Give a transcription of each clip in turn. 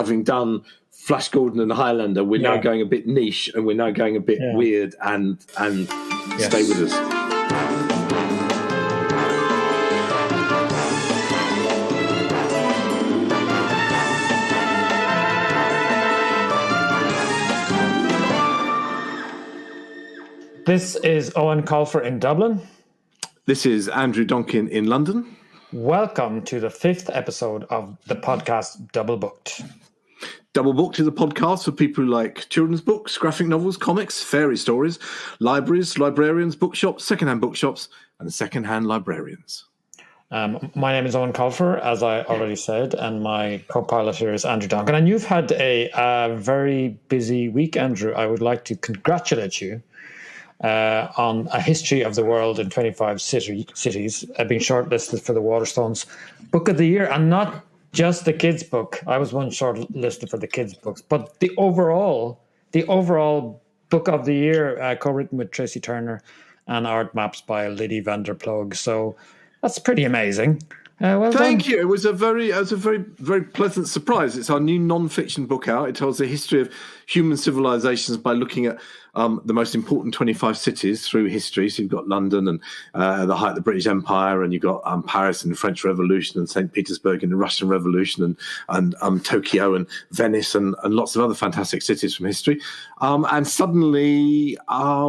having done Flash Gordon and Highlander, we're now going a bit niche, and we're now going a bit weird, and stay with us. This is Owen Colfer in Dublin. This is Andrew Donkin in London. Welcome to the 5th episode of the podcast Double Booked. Double Booked is a podcast for people who like children's books, graphic novels, comics, fairy stories, libraries, librarians, bookshops, secondhand bookshops, and secondhand librarians. My name is Owen Colfer, as I already said, and my co-pilot here is Andrew Donkin. And you've had a very busy week, Andrew. I would like to congratulate you on A History of the World in 25 cities, being shortlisted for the Waterstones Book of the Year, and not just the kids' book. I was once shortlisted for the kids' books, but the overall Book of the Year, co-written with Tracy Turner and art maps by Liddy van der Ploeg. So that's pretty amazing. Well Thank done. you. It was a very, very pleasant surprise. It's our new non-fiction book out. It tells the history of human civilizations by looking at the most important 25 cities through history. So you've got London and the height of the British Empire, and you've got Paris in the French Revolution, and St. Petersburg in the Russian Revolution, and Tokyo and Venice, and lots of other fantastic cities from history. And suddenly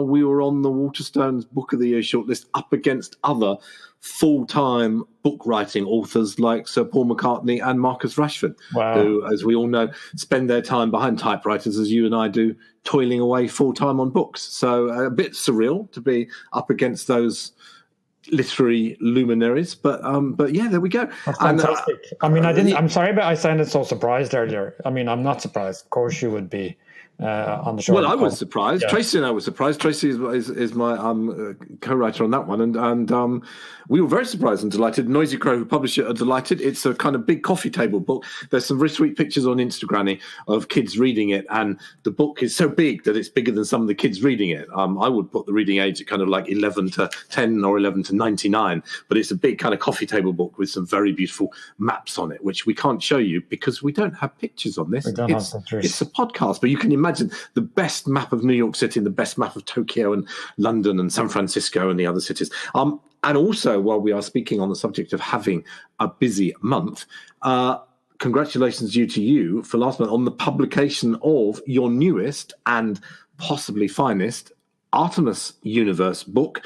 we were on the Waterstones Book of the Year shortlist up against other full-time book writing authors like Sir Paul McCartney and Marcus Rashford, who, as we all know, spend their time behind typewriters, as you and I do, toiling away full-time on books. So a bit surreal to be up against those literary luminaries, but yeah, there we go. That's fantastic. I'm sorry, but I sounded so surprised earlier. I mean, I'm not surprised. Of course you would be. On the show. Well, I was surprised. Yeah. Tracy and I were surprised. Tracy is my co-writer on that one, and we were very surprised and delighted. Noisy Crow, who published it, are delighted. It's a kind of big coffee table book. There's some very sweet pictures on Instagram of kids reading it, and the book is so big that it's bigger than some of the kids reading it. I would put the reading age at kind of like 11 to 10 or 11 to 99, but it's a big kind of coffee table book with some very beautiful maps on it, which we can't show you because we don't have pictures on this. We don't have pictures. It's a podcast, but you can imagine the best map of New York City and the best map of Tokyo and London and San Francisco and the other cities. And also, while we are speaking on the subject of having a busy month, congratulations to you for last month on the publication of your newest and possibly finest Artemis Universe book.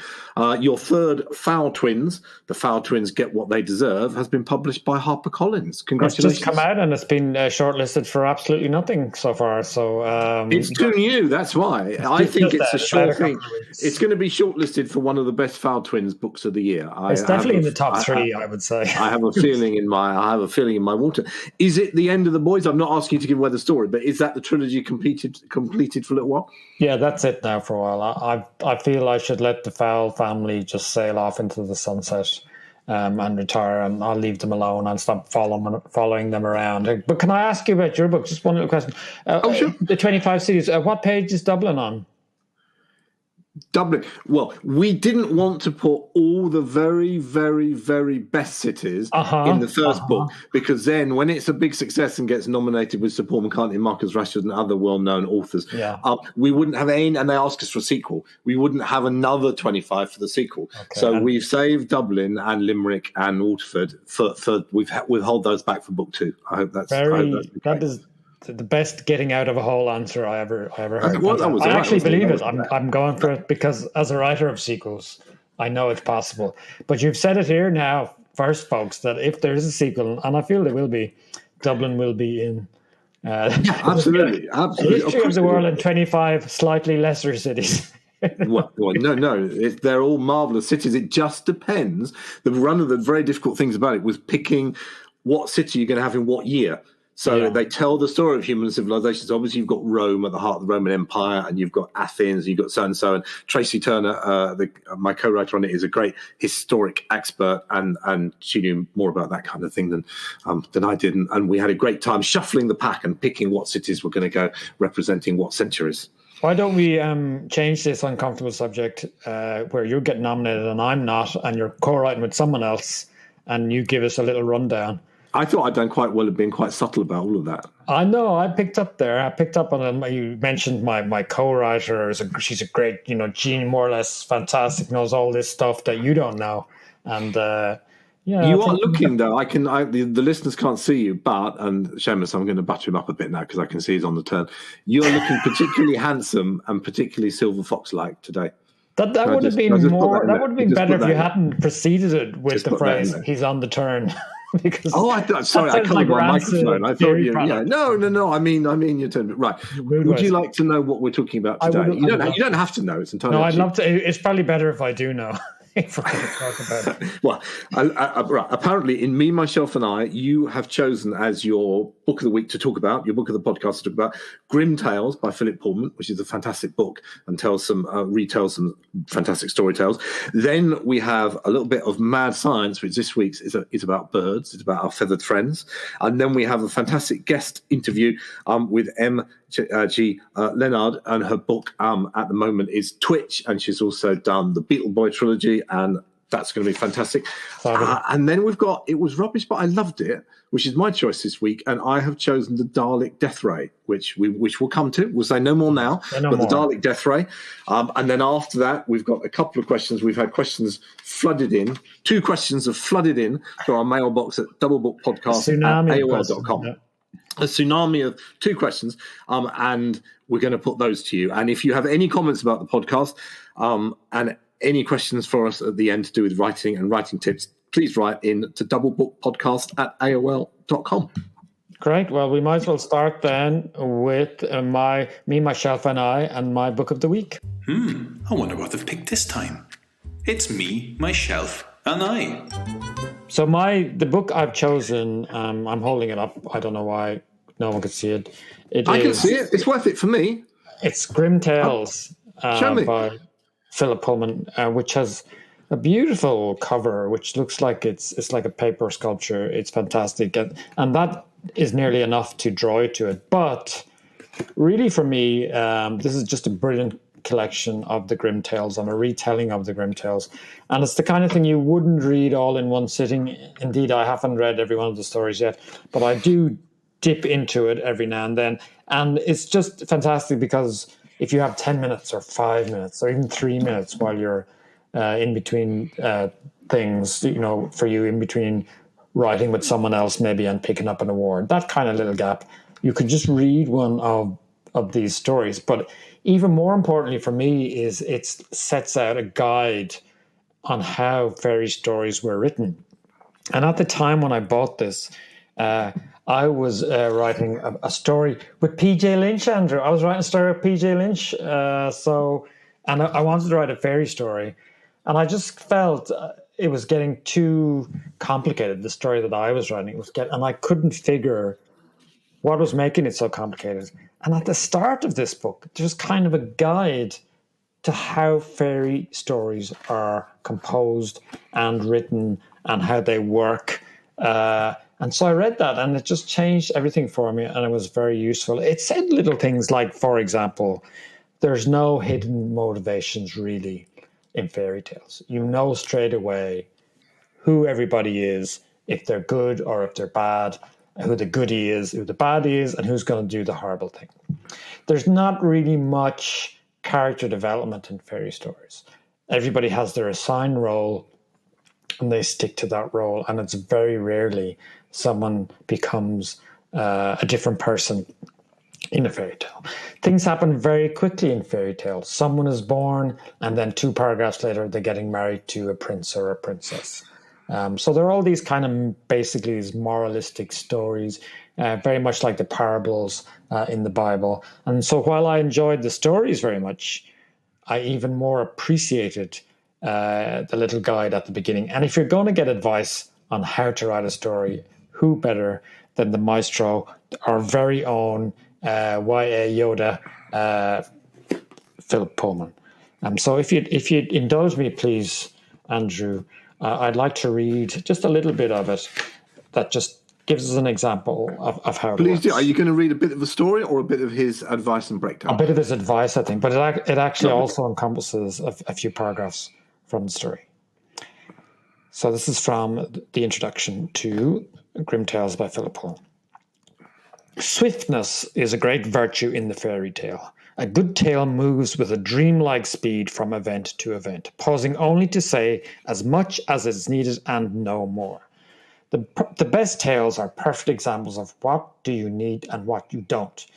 Your third Foul Twins, The Foul Twins Get What They Deserve, has been published by HarperCollins. Congratulations. It's just come out and it's been shortlisted for absolutely nothing so far. So it's too new, that's why. I think it's a sure thing. It's going to be shortlisted for one of the best Foul Twins books of the year. It's definitely in the top three, I would say. I have a feeling in my water. Is it the end of the boys? I'm not asking you to give away the story, but is that the trilogy completed for a little while? Yeah, that's it now for a while. I feel I should let the Fowl family just sail off into the sunset and retire, and I'll leave them alone. I'll stop following them around. But can I ask you about your book? Just one little question. Sure. The 25 cities, what page is Dublin on? Dublin. Well, we didn't want to put all the very, very, very best cities in the first book, because then when it's a big success and gets nominated with Sir Paul McCartney, Marcus Rashford, and other well-known authors, we wouldn't have any, and they asked us for a sequel. We wouldn't have another 25 for the sequel. Okay. So we've saved Dublin and Limerick and Waterford for we'll hold those back for book 2. I hope that's that is the best getting out of a whole answer I ever heard. I actually believe it. I'm going for it because as a writer of sequels, I know it's possible. But you've said it here now, first, folks, that if there is a sequel, and I feel there will be, Dublin will be in. Absolutely. History of the world in 25 slightly lesser cities. well, no. They're all marvellous cities. It just depends. One of the very difficult things about it was picking what city you're going to have in what year. So they tell the story of human civilizations. Obviously, you've got Rome at the heart of the Roman Empire, and you've got Athens, and you've got so and so. And Tracy Turner, my co-writer on it, is a great historic expert, and she knew more about that kind of thing than I did. And we had a great time shuffling the pack and picking what cities were going to go representing what centuries. Why don't we change this uncomfortable subject where you're getting nominated and I'm not, and you're co-writing with someone else, and you give us a little rundown I thought I'd done quite well at being quite subtle about all of that. I know. I picked up there. I picked up on you mentioned my co-writer. She's a great, genius, more or less fantastic, knows all this stuff that you don't know. And you are looking though. The listeners can't see you, and Seamus, I'm going to butter him up a bit now because I can see he's on the turn. You're looking particularly handsome and particularly Silver Fox-like today. That would have been more. That would have been better if you hadn't preceded it with the phrase "he's on the turn." Because sorry, I covered my microphone. I thought no. I mean your turn. Right. Would you like to know what we're talking about today? You don't have to know. It's entirely. No, I'd love to. It's probably better if I do know. If we're going to talk about it. Well, right. Apparently, in Me, Myshelf and I, you have chosen as your book of the week to talk about, your book of the podcast to talk about, Grimm Tales by Philip Pullman, which is a fantastic book and retells some fantastic story tales. Then we have a little bit of Mad Science, which this week's is about birds. It's about our feathered friends. And then we have a fantastic guest interview with M.G.Leonard, and her book at the moment is Twitch, and she's also done the Beatleboy Trilogy, and that's going to be fantastic. And then we've got It Was Rubbish, But I Loved It, which is my choice this week, and I have chosen the Dalek Death Ray, which we'll come to. We'll say no more now, the Dalek Death Ray. And then after that, we've got a couple of questions. We've had questions flooded in. 2 questions have flooded in to our mailbox at doublebookpodcast@aol.com. A tsunami of 2 questions, and we're going to put those to you. And if you have any comments about the podcast and any questions for us at the end to do with writing and writing tips, please write in to doublebookpodcast@aol.com. Great. Well, we might as well start then with Me, Myshelf and I, and my book of the week. I wonder what they've picked this time. It's Me, Myshelf and I. So the book I've chosen, I'm holding it up. I don't know why no one could see it. I can see it. It's worth it for me. It's Grimm Tales by Philip Pullman, which has a beautiful cover, which looks like it's like a paper sculpture. It's fantastic. And that is nearly enough to draw you to it. But really for me, this is just a brilliant collection of the Grimm Tales and a retelling of the Grimm Tales. And it's the kind of thing you wouldn't read all in one sitting. Indeed, I haven't read every one of the stories yet, but I do dip into it every now and then. And it's just fantastic because if you have 10 minutes or 5 minutes or even 3 minutes while you're in between things, for you in between writing with someone else maybe and picking up an award, that kind of little gap, you could just read one of these stories. But even more importantly for me is it sets out a guide on how fairy stories were written. And at the time when I bought this, I was writing a story with P.J. Lynch, Andrew. I was writing a story with P.J. Lynch. I wanted to write a fairy story. And I just felt it was getting too complicated, the story that I was writing. And I couldn't figure what was making it so complicated. And at the start of this book, there's kind of a guide to how fairy stories are composed and written and how they work. And so I read that, and it just changed everything for me, and it was very useful. It said little things like, for example, there's no hidden motivations really in fairy tales. You know straight away who everybody is, if they're good or if they're bad, who the goodie is, who the baddie is, and who's going to do the horrible thing. There's not really much character development in fairy stories. Everybody has their assigned role, and they stick to that role, and it's very rarely someone becomes a different person in a fairy tale. Things happen very quickly in fairy tales. Someone is born, and then 2 paragraphs later, they're getting married to a prince or a princess. So there are all these kind of basically these moralistic stories, very much like the parables in the Bible. And so while I enjoyed the stories very much, I even more appreciated the little guide at the beginning. And if you're going to get advice on how to write a story, who better than the maestro, our very own Y.A. Yoda, Philip Pullman. So if you'd indulge me, please, Andrew, I'd like to read just a little bit of it that just gives us an example of how it Please works. do. Are you going to read a bit of the story or a bit of his advice and breakdown? A bit of his advice, I think, but it actually also encompasses a few paragraphs from the story. So this is from the introduction to Grimm Tales by Philip Pullman. Swiftness is a great virtue in the fairy tale. A good tale moves with a dreamlike speed from event to event, pausing only to say as much as is needed and no more. The best tales are perfect examples of what do you need and what you don't.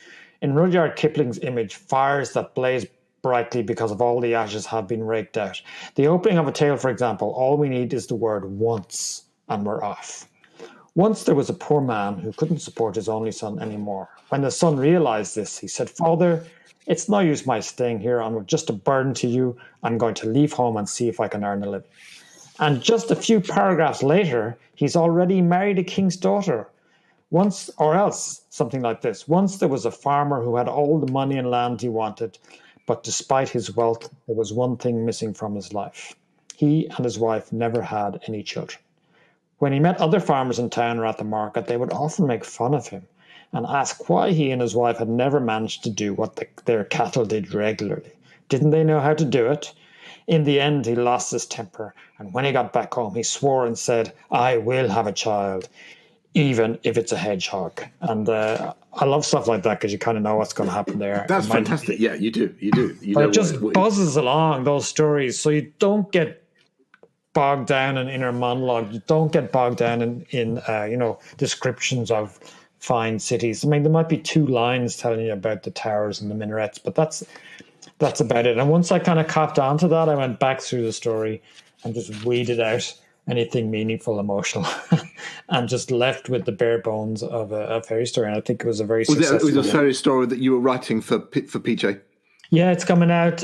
In Rudyard Kipling's image, fires that blaze brightly because of all the ashes have been raked out. The opening of a tale, for example, all we need is the word once, and we're off. Once there was a poor man who couldn't support his only son anymore. When the son realized this, he said, "Father, it's no use my staying here. I'm just a burden to you. I'm going to leave home and see if I can earn a living." And just a few paragraphs later, he's already married a king's daughter. Once, or else, something like this. Once there was a farmer who had all the money and land he wanted, but despite his wealth, there was one thing missing from his life. He and his wife never had any children. When he met other farmers in town or at the market, they would often make fun of him and ask why he and his wife had never managed to do what their cattle did regularly. Didn't they know how to do it? In the end, he lost his temper, and when he got back home, he swore and said, "I will have a child, even if it's a hedgehog." And I love stuff like that because you kind of know what's going to happen there. That's fantastic. Yeah, you do. But it just buzzes along, those stories, so you don't get bogged down in inner monologue. You don't get bogged down in descriptions of fine cities. I mean, there might be 2 lines telling you about the towers and the minarets, but that's about it. And once I kind of copped onto that, I went back through the story and just weeded out anything meaningful, emotional, and just left with the bare bones of a fairy story. And I think it was a very successful. It was a fairy story that you were writing for PJ. Yeah, it's coming out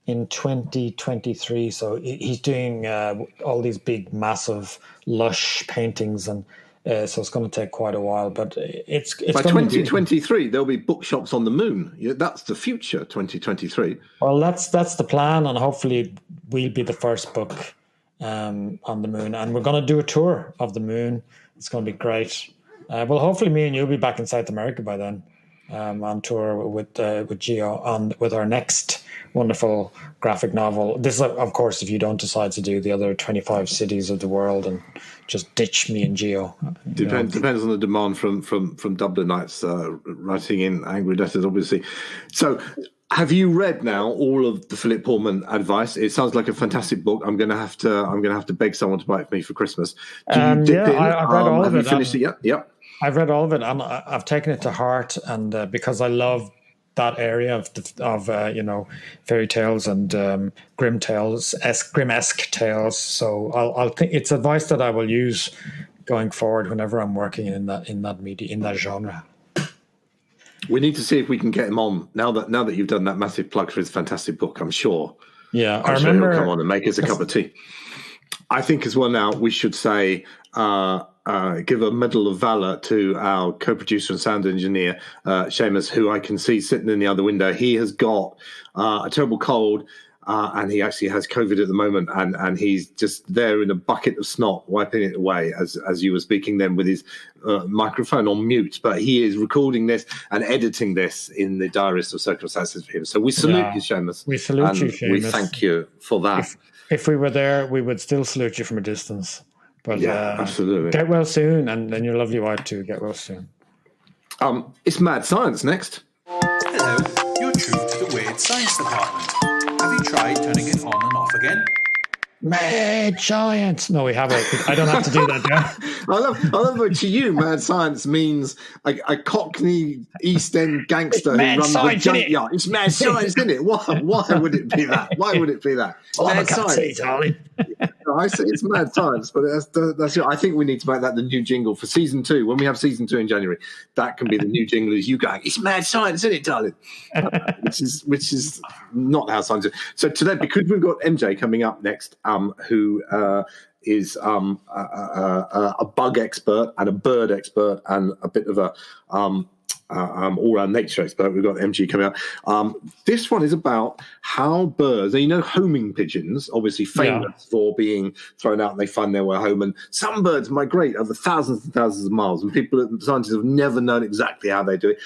in 2023. So he's doing all these big, massive, lush paintings, and so it's going to take quite a while. But it's by 2023, there'll be bookshops on the moon. That's the future. 2023. Well, that's the plan, and hopefully we'll be the first book on the moon, and we're going to do a tour of the moon. It's going to be great. Well, hopefully me and you'll be back in South America by then, on tour with Gio with our next wonderful graphic novel. This is, of course, if you don't decide to do the other 25 cities of the world and just ditch me and Gio. Depends on the demand from Dublinites writing in angry letters, obviously. So, have you read now all of the Philip Pullman advice? It sounds like a fantastic book. I'm going to have to beg someone to buy it for me for Christmas. I've read all of it. Have you finished it yet? Yep. I've read all of it, and I've taken it to heart. And because I love that area of fairy tales and Grimm Tales, Grimm-esque tales. So I'll think it's advice that I will use going forward whenever I'm working in that media, in that genre. We need to see if we can get him on now that you've done that massive plug for his fantastic book. I'm sure. Yeah, I remember. He'll come on and make us a cup of tea. I think as well. Now we should say. Give a medal of valor to our co-producer and sound engineer, Seamus, who I can see sitting in the other window. He has got a terrible cold, and he actually has COVID at the moment, and he's just there in a bucket of snot, wiping it away as you were speaking then with his microphone on mute. But he is recording this and editing this in the direst of circumstances for him. So we salute you, Seamus. We salute you, Seamus. We thank you for that. If we were there, we would still salute you from a distance. But yeah, absolutely. Get well soon, and your lovely wife too. Get well soon. It's Mad Science next. Hello, you're true to the Weird Science Department. Have you tried turning it on and off again? Mad Science. No, we haven't. I don't have to do that, yeah. I love it. To you, Mad Science means a Cockney East End gangster who runs a junkyard. It's Mad Science, isn't it? Why would it be that? Why would it be that? Mad Science, darling. I say it's Mad Science, but that's it. I think we need to make that the new jingle for season 2. When we have season 2 in January, that can be the new jingle. Is you going? It's Mad Science, isn't it, darling? which is not how science is. So today, because we've got MJ coming up next, who is a bug expert and a bird expert and a bit of a all-round nature expert. We've got MG coming out. This one is about how birds, and homing pigeons, obviously famous for being thrown out and they find their way home. And some birds migrate over thousands and thousands of miles, and scientists have never known exactly how they do it.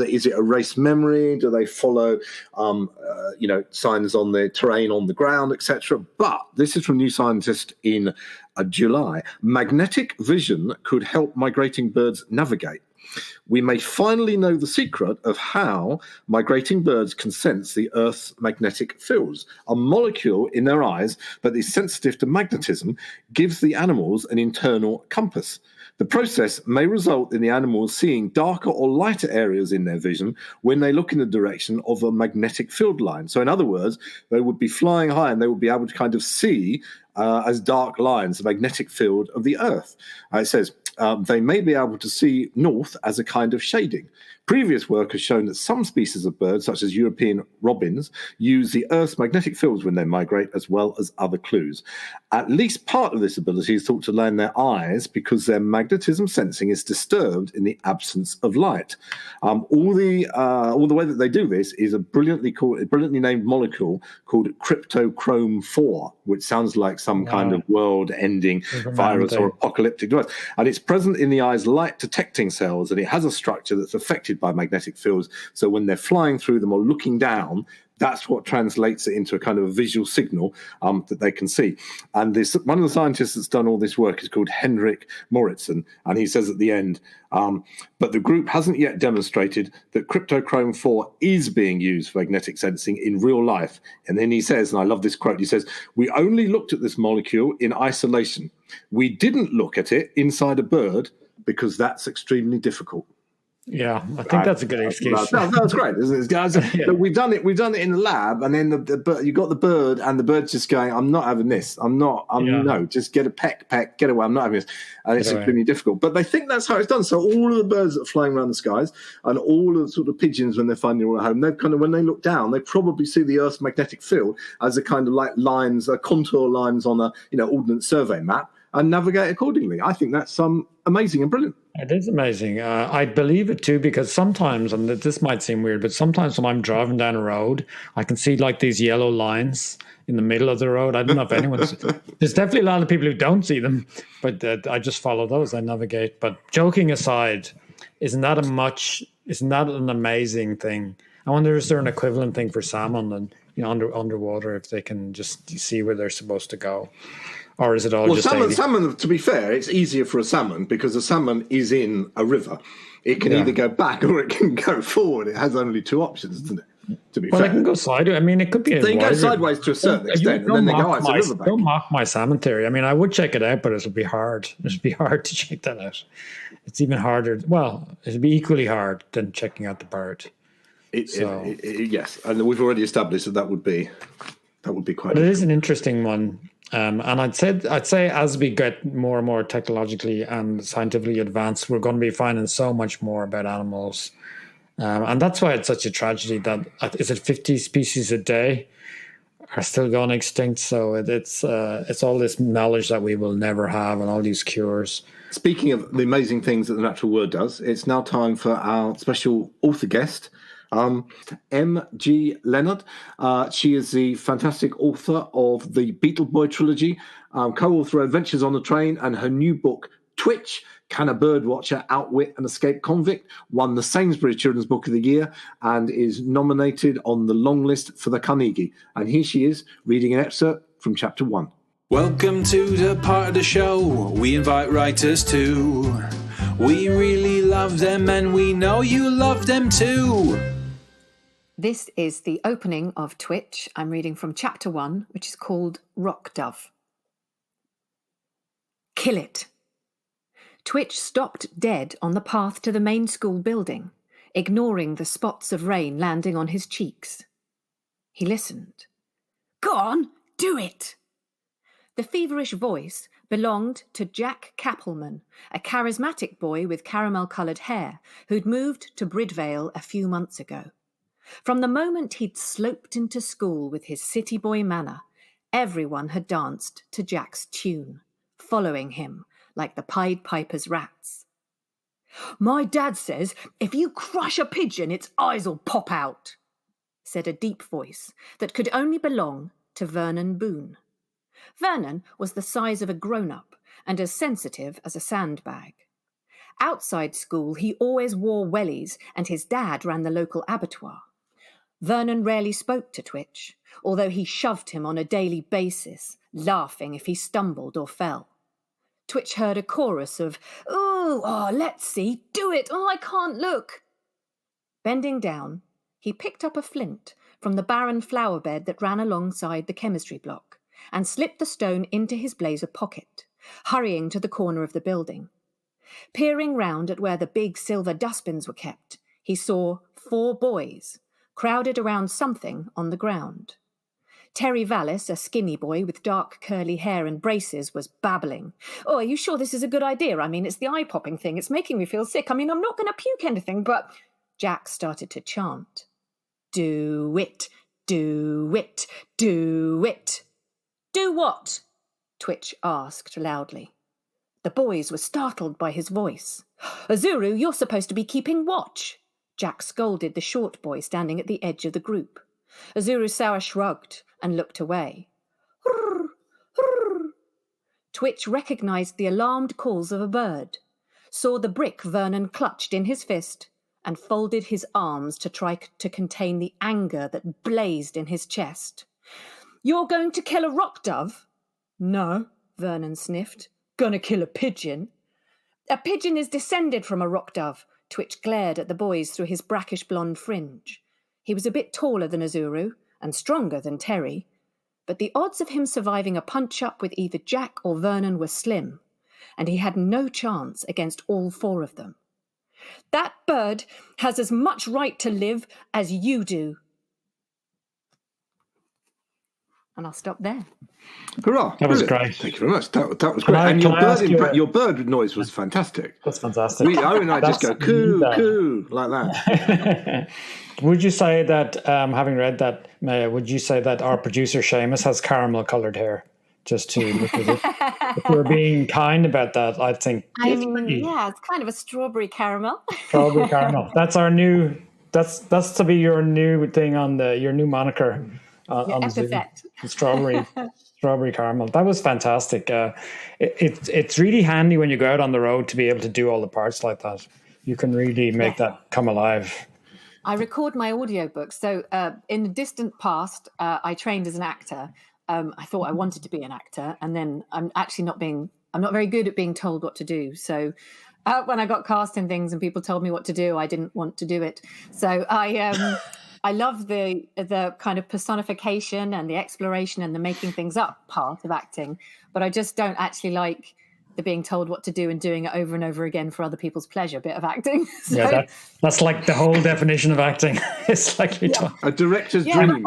Is it a race memory? Do they follow, signs on the terrain on the ground, etc.? But this is from New Scientist in in July. Magnetic vision could help migrating birds navigate. We may finally know the secret of how migrating birds can sense the Earth's magnetic fields. A molecule in their eyes that is sensitive to magnetism gives the animals an internal compass. The process may result in the animals seeing darker or lighter areas in their vision when they look in the direction of a magnetic field line. So in other words, they would be flying high and they would be able to kind of see as dark lines the magnetic field of the Earth. It says they may be able to see north as a kind of shading. Previous work has shown that some species of birds, such as European robins, use the Earth's magnetic fields when they migrate, as well as other clues. At least part of this ability is thought to lay in their eyes because their magnetism sensing is disturbed in the absence of light. All the way that they do this is a brilliantly named molecule called Cryptochrome Iv, which sounds like some kind of world-ending virus or apocalyptic device. And it's present in the eye's light-detecting cells, and it has a structure that's affected by magnetic fields. So when they're flying through them or looking down, that's what translates it into a kind of a visual signal that they can see. And one of the scientists that's done all this work is called Henrik Moritzen, and he says at the end, but the group hasn't yet demonstrated that Cryptochrome 4 is being used for magnetic sensing in real life. And then he says, and I love this quote, he says, we only looked at this molecule in isolation. We didn't look at it inside a bird because that's extremely difficult. Yeah, I think that's a good excuse. That's great, isn't it, guys? Yeah. We've done it in the lab, and then you got the bird, and the bird's just going, "I'm not having this. No, just get a peck, get away. I'm not having this." And it's extremely difficult. But they think that's how it's done. So all of the birds that are flying around the skies, and all of the sort of pigeons when they're finding their way home, they kind of, when they look down, they probably see the Earth's magnetic field as a kind of like lines, contour lines on a ordnance survey map, and navigate accordingly. I think that's amazing and brilliant. It is amazing. I believe it too, because sometimes, and this might seem weird, but sometimes when I'm driving down a road, I can see like these yellow lines in the middle of the road. I don't know if anyone's... There's definitely a lot of people who don't see them, but I just follow those. I navigate. But joking aside, isn't that an amazing thing? I wonder, is there an equivalent thing for salmon and underwater, if they can just see where they're supposed to go? Or is it all just salmon, to be fair, it's easier for a salmon because a salmon is in a river. It can either go back or it can go forward. It has only two options, doesn't it? To be fair. It can go sideways. I mean, it could be... They can go sideways to a certain extent, and then they go out to the riverbank. Don't mock my salmon theory. I mean, I would check it out, but it'll be hard. It'll be hard to check that out. It's even harder. Well, it'll be equally hard than checking out the bird. Yes, and we've already established that would be quite difficult. It is an interesting one. And I'd say as we get more and more technologically and scientifically advanced, we're going to be finding so much more about animals. And that's why it's such a tragedy that, is it 50 species a day are still going extinct? So it's all this knowledge that we will never have and all these cures. Speaking of the amazing things that the Natural Word does, it's now time for our special author guest, M.G.Leonard. She is the fantastic author of the Beatleboy Trilogy, co-author of Adventures on the Train, and her new book, Twitch, Can a Birdwatcher Outwit an Escaped Convict?, won the Sainsbury Children's Book of the Year and is nominated on the long list for the Carnegie. And here she is, reading an excerpt from Chapter 1. Welcome to the part of the show we invite writers to. We really love them and we know you love them too. This is the opening of Twitch. I'm reading from Chapter 1, which is called Rock Dove. Kill it. Twitch stopped dead on the path to the main school building, ignoring the spots of rain landing on his cheeks. He listened. Go on, do it! The feverish voice belonged to Jack Kappelman, a charismatic boy with caramel-coloured hair who'd moved to Bridvale a few months ago. From the moment he'd sloped into school with his city boy manner, everyone had danced to Jack's tune, following him like the Pied Piper's rats. My dad says if you crush a pigeon, its eyes'll pop out, said a deep voice that could only belong to Vernon Boone. Vernon was the size of a grown-up and as sensitive as a sandbag. Outside school, he always wore wellies, and his dad ran the local abattoir. Vernon rarely spoke to Twitch, although he shoved him on a daily basis, laughing if he stumbled or fell. Twitch heard a chorus of, "Ooh, oh, let's see, do it, oh, I can't look." Bending down, he picked up a flint from the barren flower bed that ran alongside the chemistry block and slipped the stone into his blazer pocket, hurrying to the corner of the building. Peering round at where the big silver dustbins were kept, he saw 4 boys crowded around something on the ground. Terry Vallis, a skinny boy with dark curly hair and braces, was babbling. "Oh, are you sure this is a good idea? I mean, it's the eye-popping thing. It's making me feel sick. I mean, I'm not going to puke anything, but..." Jack started to chant. "Do it, do it, do it." "Do what?" Twitch asked loudly. The boys were startled by his voice. "Azuru, you're supposed to be keeping watch," Jack scolded the short boy standing at the edge of the group. Azuru Sour shrugged and looked away. "Hurr, hurr." Twitch recognised the alarmed calls of a bird, saw the brick Vernon clutched in his fist, and folded his arms to try to contain the anger that blazed in his chest. "You're going to kill a rock dove?" "No," Vernon sniffed. "Gonna kill a pigeon." "A pigeon is descended from a rock dove." Twitch glared at the boys through his brackish blonde fringe. He was a bit taller than Azuru and stronger than Terry, but the odds of him surviving a punch-up with either Jack or Vernon were slim, and he had no chance against all 4 of them. "That bird has as much right to live as you do." And I'll stop there. Hurrah! That was Brilliant. great. Thank you very much. That was great. And your bird noise was fantastic. That's fantastic. Owen and I just go coo, coo, like that. Would you say that, having read that, Maya, would you say that our producer Seamus has caramel-coloured hair? Just to look at it. If we're being kind about that, I think. Yeah, it's kind of a strawberry caramel. Strawberry caramel. That's our new. That's to be your new thing on your new moniker. On epithet. Strawberry caramel. That was fantastic. It's really handy when you go out on the road to be able to do all the parts like that. You can really make that come alive. I record my audiobooks. So in the distant past, I trained as an actor. I thought I wanted to be an actor, and then I'm not very good at being told what to do. So when I got cast in things and people told me what to do, I didn't want to do it. So I love the kind of personification and the exploration and the making things up part of acting, but I just don't actually like the being told what to do and doing it over and over again for other people's pleasure bit of acting. So, yeah, that's like the whole definition of acting. It's like a director's dream.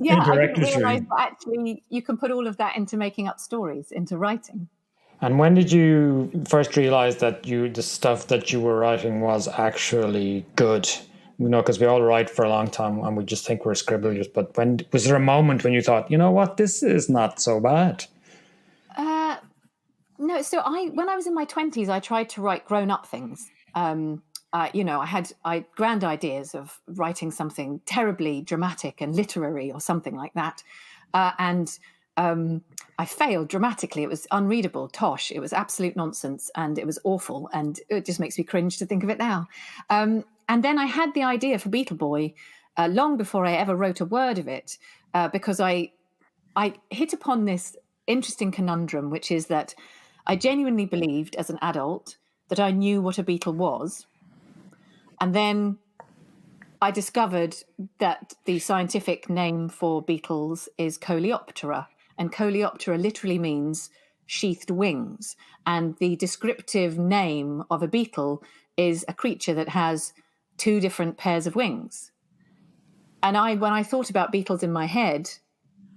Yeah, I didn't realise that actually you can put all of that into making up stories, into writing. And when did you first realise that the stuff that you were writing was actually good? Because we all write for a long time and we just think we're scribblers. But when was there a moment when you thought, you know what, this is not so bad? No. So when I was in my 20s, I tried to write grown-up things. I had grand ideas of writing something terribly dramatic and literary or something like that, and I failed dramatically. It was unreadable, tosh. It was absolute nonsense, and it was awful. And it just makes me cringe to think of it now. And then I had the idea for Beetleboy long before I ever wrote a word of it, because I hit upon this interesting conundrum, which is that I genuinely believed as an adult that I knew what a beetle was. And then I discovered that the scientific name for beetles is Coleoptera, and Coleoptera literally means sheathed wings. And the descriptive name of a beetle is a creature that has 2 different pairs of wings. And when I thought about beetles in my head,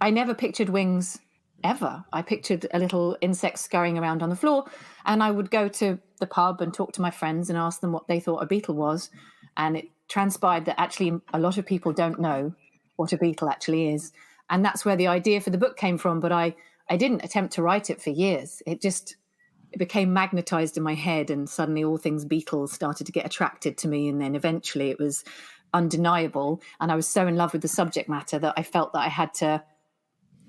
I never pictured wings ever. I pictured a little insect scurrying around on the floor, and I would go to the pub and talk to my friends and ask them what they thought a beetle was. And it transpired that actually a lot of people don't know what a beetle actually is. And that's where the idea for the book came from. But I didn't attempt to write it for years. It became magnetized in my head, and suddenly all things beetles started to get attracted to me. And then eventually it was undeniable. And I was so in love with the subject matter that I felt that I had to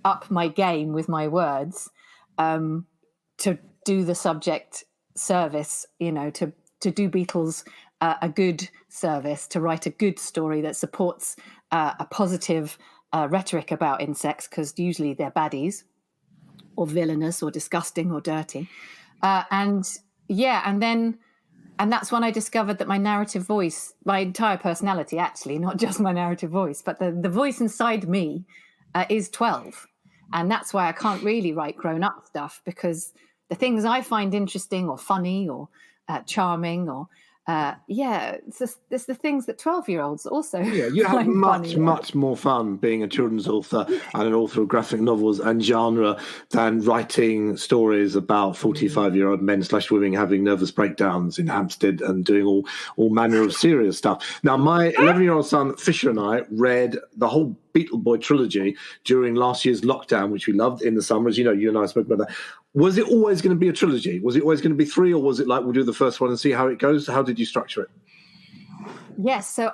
up my game with my words to do the subject service, to do beetles a good service, to write a good story that supports a positive rhetoric about insects, because usually they're baddies or villainous or disgusting or dirty. And that's when I discovered that my narrative voice, my entire personality, actually, not just my narrative voice, but the voice inside me is 12. And that's why I can't really write grown-up stuff, because the things I find interesting or funny or charming or it's the things that 12-year-olds also you have much more fun being a children's author and an author of graphic novels and genre than writing stories about 45-year-old men / women having nervous breakdowns in Hampstead and doing all manner of serious stuff. Now, my 11-year-old son Fisher and I read the whole Beatleboy Trilogy during last year's lockdown, which we loved in the summer. As you know, you and I spoke about that. Was it always going to be a trilogy? Was it always going to be 3, or was it like we'll do the first one and see how it goes? How did you structure it? Yes, so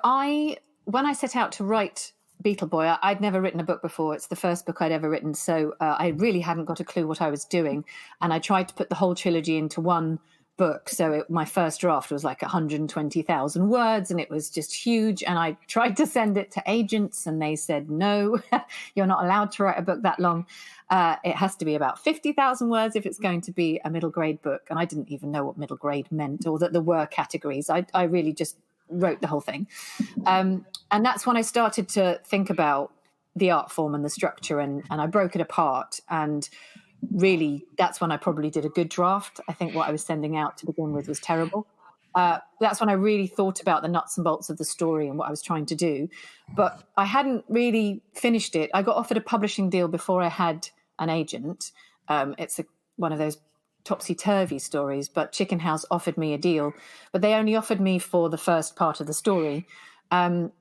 when I set out to write Beatleboy, I'd never written a book before. It's the first book I'd ever written, so I really hadn't got a clue what I was doing. And I tried to put the whole trilogy into one book. So my first draft was like 120,000 words, and it was just huge. And I tried to send it to agents, and they said, no, you're not allowed to write a book that long. It has to be about 50,000 words if it's going to be a middle grade book. And I didn't even know what middle grade meant, or that there were categories. I really just wrote the whole thing. And that's when I started to think about the art form and the structure, and I broke it apart. And really, that's when I probably did a good draft. I think what I was sending out to begin with was terrible. That's when I really thought about the nuts and bolts of the story and what I was trying to do. But I hadn't really finished it. I got offered a publishing deal before I had an agent. It's one of those topsy-turvy stories, but Chicken House offered me a deal, but they only offered me for the first part of the story. And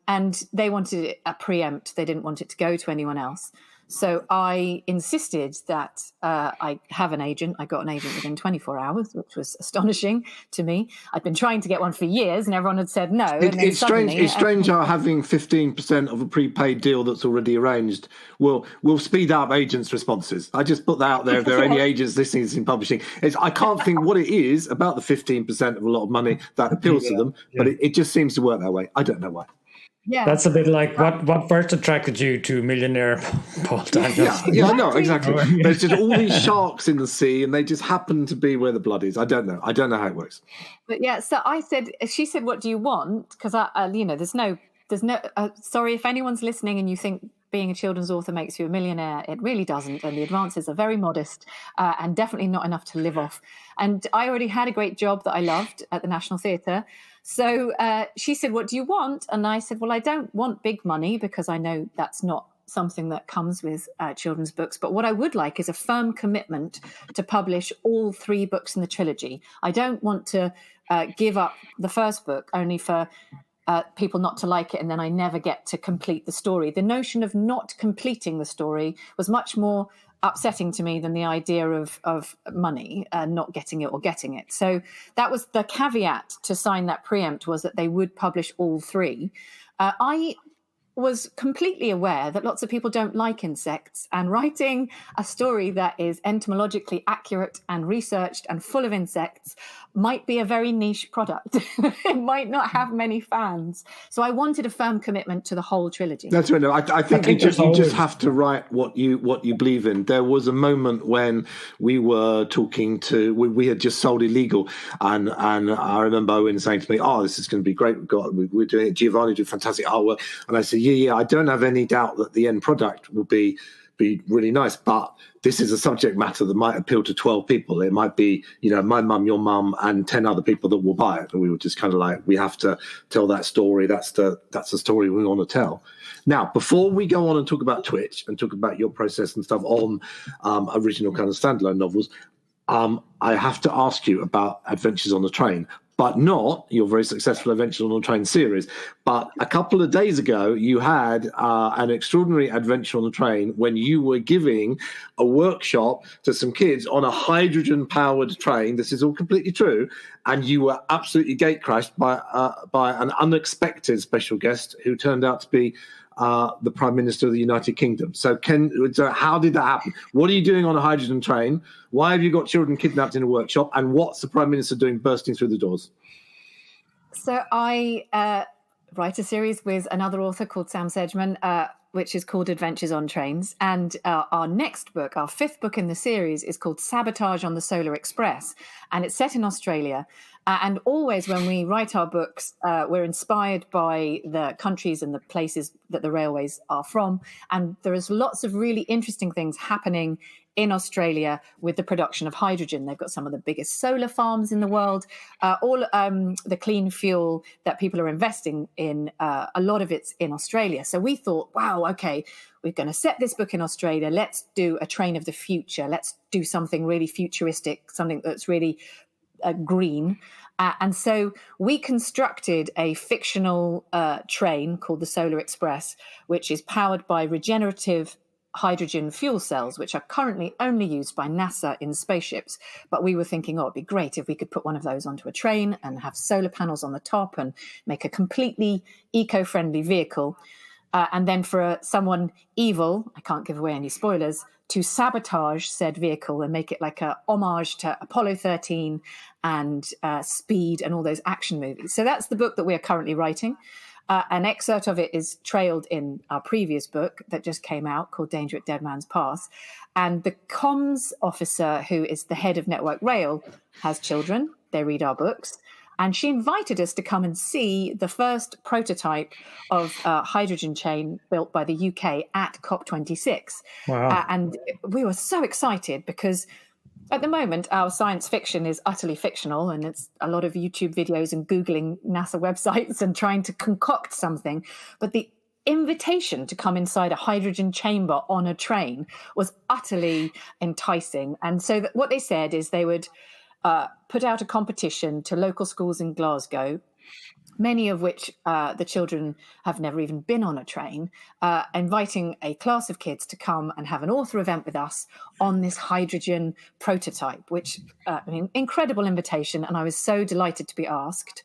they wanted it a preempt. They didn't want it to go to anyone else. So I insisted that I have an agent. I got an agent within 24 hours, which was astonishing to me. I'd been trying to get one for years, and everyone had said no. It's strange how having 15% of a prepaid deal that's already arranged will speed up agents' responses. I just put that out there. If there are any agents listening to this in publishing, I can't think what it is about the 15% of a lot of money that appeals to them, but it just seems to work that way. I don't know why. Yeah, that's a bit like what first attracted you to millionaire Paul Daniels. Yeah, no, exactly. There's just all these sharks in the sea, and they just happen to be where the blood is. I don't know how it works. But yeah, so she said, "What do you want?" Because there's no. Sorry if anyone's listening and you think being a children's author makes you a millionaire. It really doesn't, and the advances are very modest and definitely not enough to live off. And I already had a great job that I loved at the National Theatre. So she said, "What do you want?" And I said, "Well, I don't want big money, because I know that's not something that comes with children's books. But what I would like is a firm commitment to publish all 3 books in the trilogy. I don't want to give up the first book only for people not to like it, and then I never get to complete the story." The notion of not completing the story was much more upsetting to me than the idea of money, not getting it or getting it. So that was the caveat to sign that preempt, was that they would publish all 3. I was completely aware that lots of people don't like insects, and writing a story that is entomologically accurate and researched and full of insects might be a very niche product. It might not have many fans. So I wanted a firm commitment to the whole trilogy. That's right. No, I think you just have to write what you believe in. There was a moment when we were talking we had just sold Illegal, and I remember Owen saying to me, "Oh, this is going to be great. We're doing it. Giovanni did fantastic artwork." And I said, yeah, I don't have any doubt that the end product will be really nice, but this is a subject matter that might appeal to 12 people. It might be, my mum, your mum, and 10 other people that will buy it. And we were just kind of like, we have to tell that story. That's the story we want to tell. Now, before we go on and talk about Twitch and talk about your process and stuff on original kind of standalone novels, I have to ask you about Adventures on the Train, but not your very successful Adventures on the Train series. But a couple of days ago, you had an extraordinary adventure on the train when you were giving a workshop to some kids on a hydrogen-powered train. This is all completely true. And you were absolutely gatecrashed by an unexpected special guest who turned out to be the Prime Minister of the United Kingdom. So how did that happen? What are you doing on a hydrogen train? Why have you got children kidnapped in a workshop? And what's the Prime Minister doing bursting through the doors? So I write a series with another author called Sam Sedgman, which is called Adventures on Trains. And our next book, our 5th book in the series, is called Sabotage on the Solar Express. And it's set in Australia. And always when we write our books, we're inspired by the countries and the places that the railways are from. And there is lots of really interesting things happening in Australia with the production of hydrogen. They've got some of the biggest solar farms in the world. All the clean fuel that people are investing in, a lot of it's in Australia. So we thought, wow, okay, we're going to set this book in Australia. Let's do a train of the future. Let's do something really futuristic, something that's really green. And so we constructed a fictional train called the Solar Express, which is powered by regenerative hydrogen fuel cells, which are currently only used by NASA in spaceships. But we were thinking, it'd be great if we could put one of those onto a train and have solar panels on the top and make a completely eco-friendly vehicle. And then for someone evil, I can't give away any spoilers, to sabotage said vehicle and make it like a homage to Apollo 13 and Speed and all those action movies. So that's the book that we're currently writing. An excerpt of it is trailed in our previous book that just came out called Danger at Dead Man's Pass. And the comms officer, who is the head of Network Rail, has children. They read our books. And she invited us to come and see the first prototype of a hydrogen chain built by the UK at COP26. Wow. And we were so excited because at the moment, our science fiction is utterly fictional, and it's a lot of YouTube videos and Googling NASA websites and trying to concoct something. But the invitation to come inside a hydrogen chamber on a train was utterly enticing. And so what they said is they would put out a competition to local schools in Glasgow, many of which the children have never even been on a train, inviting a class of kids to come and have an author event with us on this hydrogen prototype, which, incredible invitation. And I was so delighted to be asked.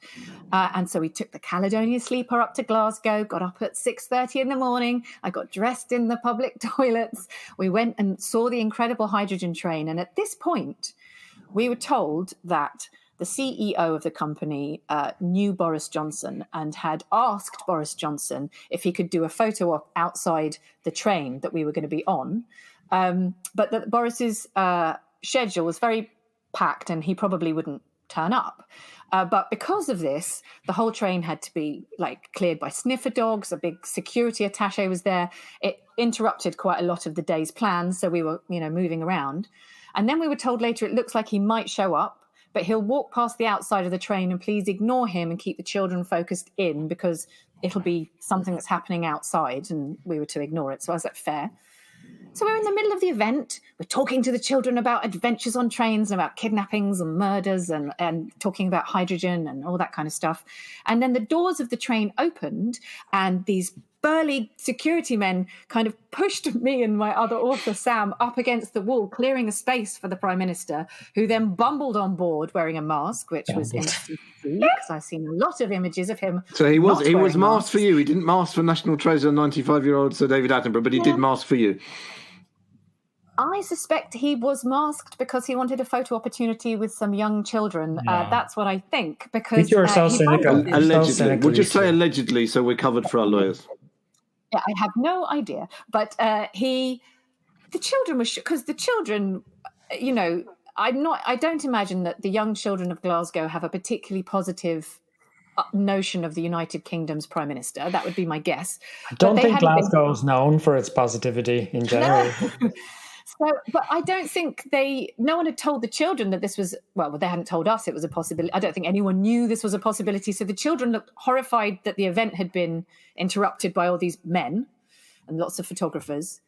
And so we took the Caledonia Sleeper up to Glasgow, got up at 6:30 in the morning. I got dressed in the public toilets. We went and saw the incredible hydrogen train. And at this point, we were told that the CEO of the company knew Boris Johnson and had asked Boris Johnson if he could do a photo op outside the train that we were going to be on. But that Boris's schedule was very packed and he probably wouldn't turn up. But because of this, the whole train had to be cleared by sniffer dogs. A big security attaché was there. It interrupted quite a lot of the day's plans. So we were, moving around. And then we were told later it looks like he might show up, but he'll walk past the outside of the train and please ignore him and keep the children focused in because it'll be something that's happening outside and we were to ignore it. So I was like, fair. So we're in the middle of the event. We're talking to the children about adventures on trains and about kidnappings and murders and talking about hydrogen and all that kind of stuff. And then the doors of the train opened and these burly security men kind of pushed me and my other author, Sam, up against the wall, clearing a space for the Prime Minister, who then bumbled on board wearing a mask, which was interesting to see because I've seen a lot of images of him. So he was masked masks. for you. He didn't mask for National Treasure 95-year-old Sir David Attenborough, but he did mask for you. I suspect he was masked because he wanted a photo opportunity with some young children. That's what I think. Because you're so cynical. Allegedly. We'll just say allegedly so we're covered for our lawyers. Yeah, I have no idea. But the children were because the children, I don't imagine that the young children of Glasgow have a particularly positive notion of the United Kingdom's Prime Minister. That would be my guess. I don't think Glasgow is known for its positivity in general. But I don't think no one had told the children that this was, they hadn't told us it was a possibility. I don't think anyone knew this was a possibility. So the children looked horrified that the event had been interrupted by all these men and lots of photographers.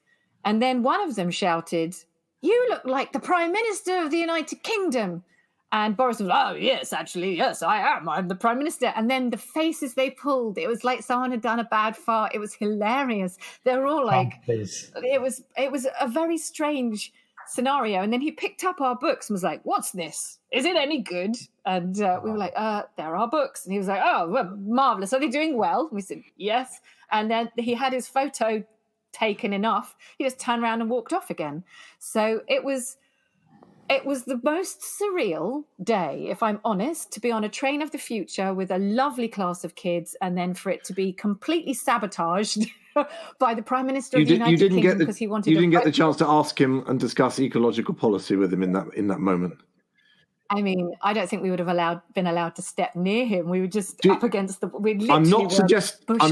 And then one of them shouted, "You look like the Prime Minister of the United Kingdom." And Boris was, "Oh, yes, actually, yes, I am. I'm the Prime Minister." And then the faces they pulled, it was like someone had done a bad fart. It was hilarious. They were all like, it was a very strange scenario. And then he picked up our books and was like, "What's this? Is it any good?" And we were like, "There are books." And he was like, "Oh, well, marvellous. Are they doing well?" And we said, "Yes." And then he had his photo taken enough. He just turned around and walked off again. So it was It was the most surreal day, if I'm honest, to be on a train of the future with a lovely class of kids and then for it to be completely sabotaged by the Prime Minister of the United Kingdom because he wanted You didn't get the chance to ask him and discuss ecological policy with him in that moment. I mean, I don't think we would have been allowed to step near him. We were just up against the. I'm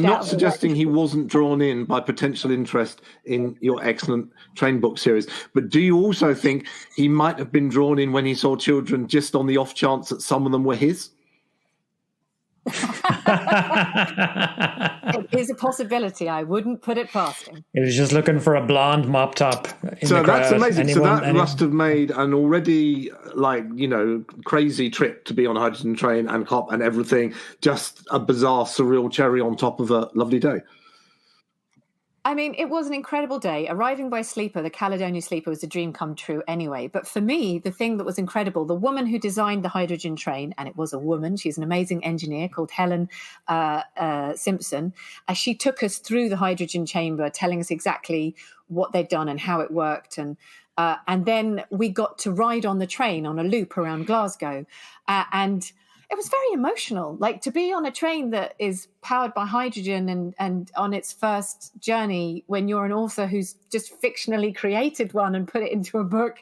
not suggesting he wasn't drawn in by potential interest in your excellent train book series, but do you also think he might have been drawn in when he saw children just on the off chance that some of them were his? It is a possibility. I wouldn't put it past him. He was just looking for a blonde mop top. So that's amazing. Must have made an already crazy trip to be on a hydrogen train and hop and everything. Just a bizarre, surreal cherry on top of a lovely day. I mean, it was an incredible day. Arriving by sleeper, the Caledonia sleeper, was a dream come true anyway. But for me, the thing that was incredible, the woman who designed the hydrogen train, and it was a woman, she's an amazing engineer called Helen Simpson, she took us through the hydrogen chamber, telling us exactly what they'd done and how it worked. And then we got to ride on the train on a loop around Glasgow. And it was very emotional, like to be on a train that is powered by hydrogen and on its first journey when you're an author who's just fictionally created one and put it into a book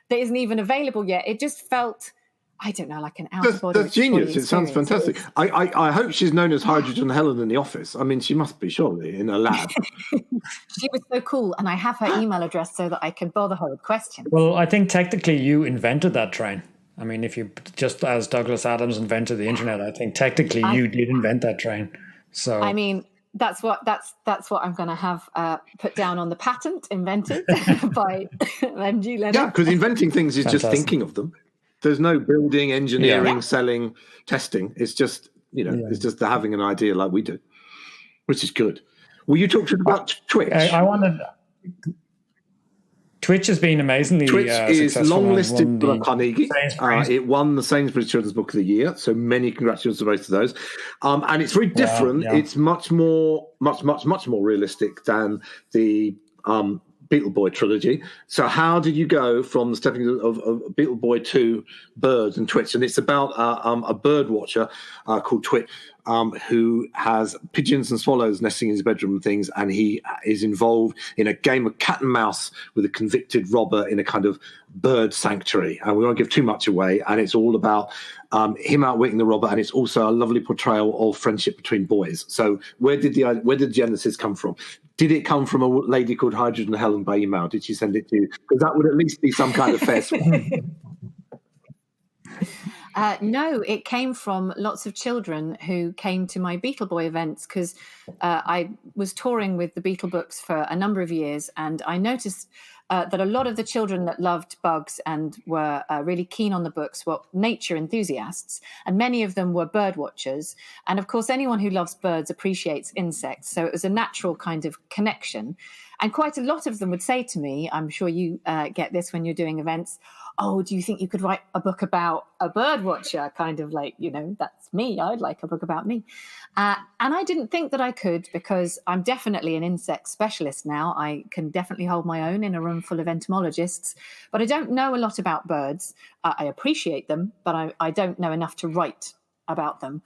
that isn't even available yet. It just felt, I don't know, like an out-of-body That's genius. It sounds fantastic. I hope she's known as Hydrogen Helen in the office. I mean, she must be, surely, in a lab. She was so cool, and I have her email address so that I can bother her with questions. Well, I think technically you invented that train. I mean, if you just as Douglas Adams invented the internet, I think technically you did invent that train. So I mean, that's what I'm going to have put down on the patent, invented by M.G.Leonard. Yeah, because inventing things is just thinking of them. There's no building, engineering, selling, testing. It's just it's just having an idea like we do, which is good. Will you talk to us about Twitch? I wanted. Twitch has been amazingly successful. Twitch is long-listed by Carnegie. It won the Sainsbury's Children's Book of the Year, so many congratulations to both of those. And it's very different. Wow, yeah. It's much more realistic than the Beatleboy Trilogy. So how did you go from the stepping of Beatleboy to birds and Twitch? And it's about a bird watcher called Twitch, who has pigeons and swallows nesting in his bedroom and things, and he is involved in a game of cat and mouse with a convicted robber in a kind of bird sanctuary. And we won't give too much away, and it's all about him outwitting the robber, and it's also a lovely portrayal of friendship between boys. So where did Genesis come from? Did it come from a lady called Hydrogen Helen by email? Did she send it to you? Because that would at least be some kind of fair swap. No, it came from lots of children who came to my Beatleboy events because I was touring with the Beatle books for a number of years, and I noticed that a lot of the children that loved bugs and were really keen on the books were nature enthusiasts, and many of them were bird watchers. And of course, anyone who loves birds appreciates insects. So it was a natural kind of connection. And quite a lot of them would say to me, I'm sure you get this when you're doing events, oh, do you think you could write a book about a bird watcher? Kind of like, that's me. I'd like a book about me. And I didn't think that I could because I'm definitely an insect specialist now. I can definitely hold my own in a room full of entomologists, but I don't know a lot about birds. I appreciate them, but I don't know enough to write about them.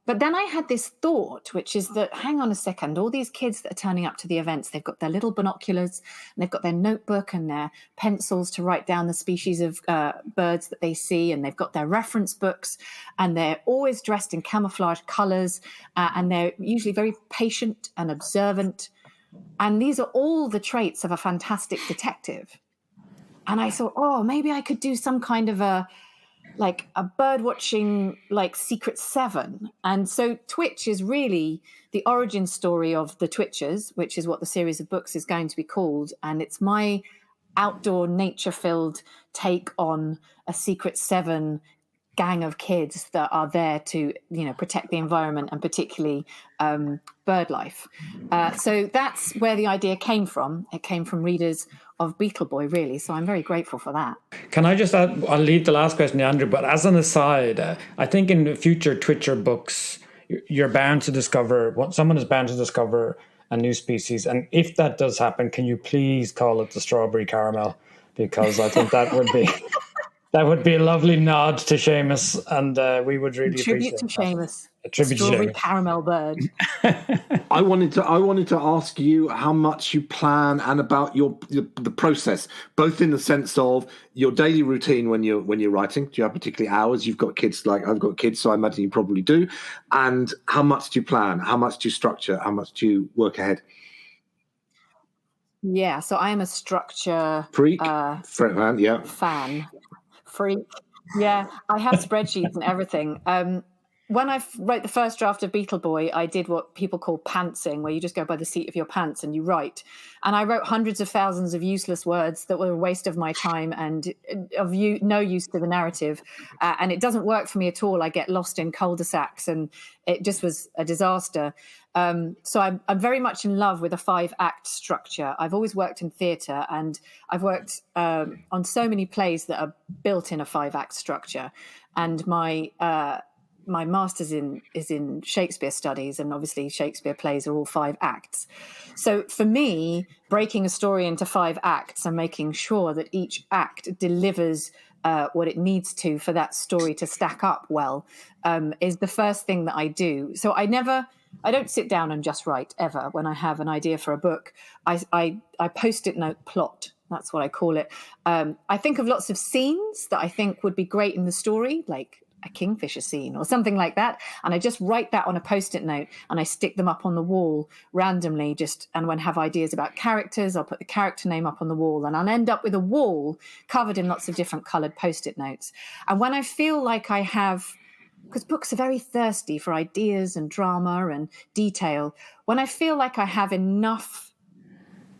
But then I had this thought, which is that, hang on a second, all these kids that are turning up to the events, they've got their little binoculars and they've got their notebook and their pencils to write down the species of birds that they see, and they've got their reference books, and they're always dressed in camouflage colours, and they're usually very patient and observant. And these are all the traits of a fantastic detective. And I thought, oh, maybe I could do some kind of a bird watching, Secret Seven. And so Twitch is really the origin story of the Twitchers, which is what the series of books is going to be called. And it's my outdoor nature-filled take on a Secret Seven gang of kids that are there to, protect the environment and particularly bird life. So that's where the idea came from. It came from readers of Beatleboy, really. So I'm very grateful for that. Can I just add, I'll leave the last question to Andrew, but as an aside, I think in the future Twitcher books, someone is bound to discover a new species. And if that does happen, can you please call it the strawberry caramel? because I think that would be a lovely nod to Seamus, and we would really tribute appreciate to Seamus. A tribute Strawberry to Seamus. caramel bird. I wanted to ask you how much you plan and about the process, both in the sense of your daily routine when you're writing. Do you have particularly hours? You've got kids, like I've got kids, so I imagine you probably do. And how much do you plan? How much do you structure? How much do you work ahead? Yeah, so I am a structure Freak, fan. Freak. Yeah, I have spreadsheets and everything. When I wrote the first draft of Beetleboy, I did what people call pantsing, where you just go by the seat of your pants and you write. And I wrote hundreds of thousands of useless words that were a waste of my time and of no use to the narrative. And it doesn't work for me at all. I get lost in cul-de-sacs, and it just was a disaster. So I'm very much in love with a 5-act structure. I've always worked in theatre, and I've worked on so many plays that are built in a 5-act structure. And my master's is in Shakespeare studies, and obviously Shakespeare plays are all 5 acts. So for me, breaking a story into 5 acts and making sure that each act delivers what it needs to for that story to stack up well is the first thing that I do. So I don't sit down and just write ever. When I have an idea for a book, I post-it note plot. That's what I call it. I think of lots of scenes that I think would be great in the story, like a kingfisher scene or something like that, and I just write that on a post-it note and I stick them up on the wall randomly, and when I have ideas about characters, I'll put the character name up on the wall, and I'll end up with a wall covered in lots of different coloured post-it notes. And when I feel like I have, because books are very thirsty for ideas and drama and detail, when I feel like I have enough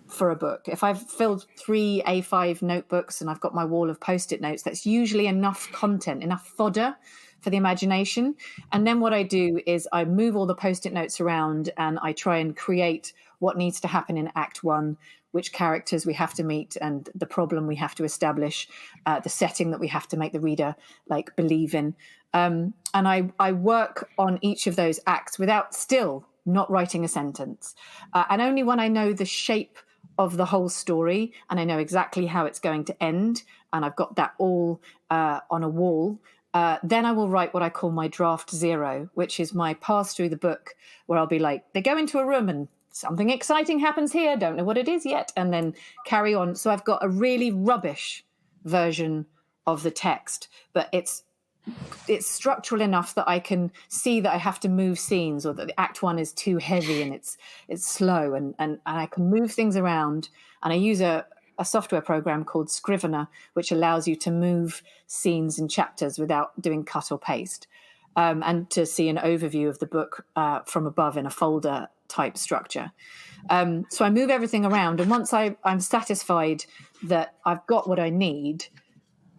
for a book, if I've filled 3 A5 notebooks and I've got my wall of post-it notes, that's usually enough content, enough fodder for the imagination. And then what I do is I move all the post-it notes around and I try and create what needs to happen in Act 1, which characters we have to meet and the problem we have to establish, the setting that we have to make the reader believe in. And I work on each of those acts without still not writing a sentence. And only when I know the shape of the whole story and I know exactly how it's going to end and I've got that all on a wall, then I will write what I call my draft 0, which is my pass through the book, where I'll be like, they go into a room and something exciting happens here, don't know what it is yet, and then carry on. So I've got a really rubbish version of the text, but it's structural enough that I can see that I have to move scenes, or that the Act 1 is too heavy and it's slow, and I can move things around. And I use a software program called Scrivener, which allows you to move scenes and chapters without doing cut or paste, and to see an overview of the book from above in a folder type structure. So I move everything around, and once I'm satisfied that I've got what I need,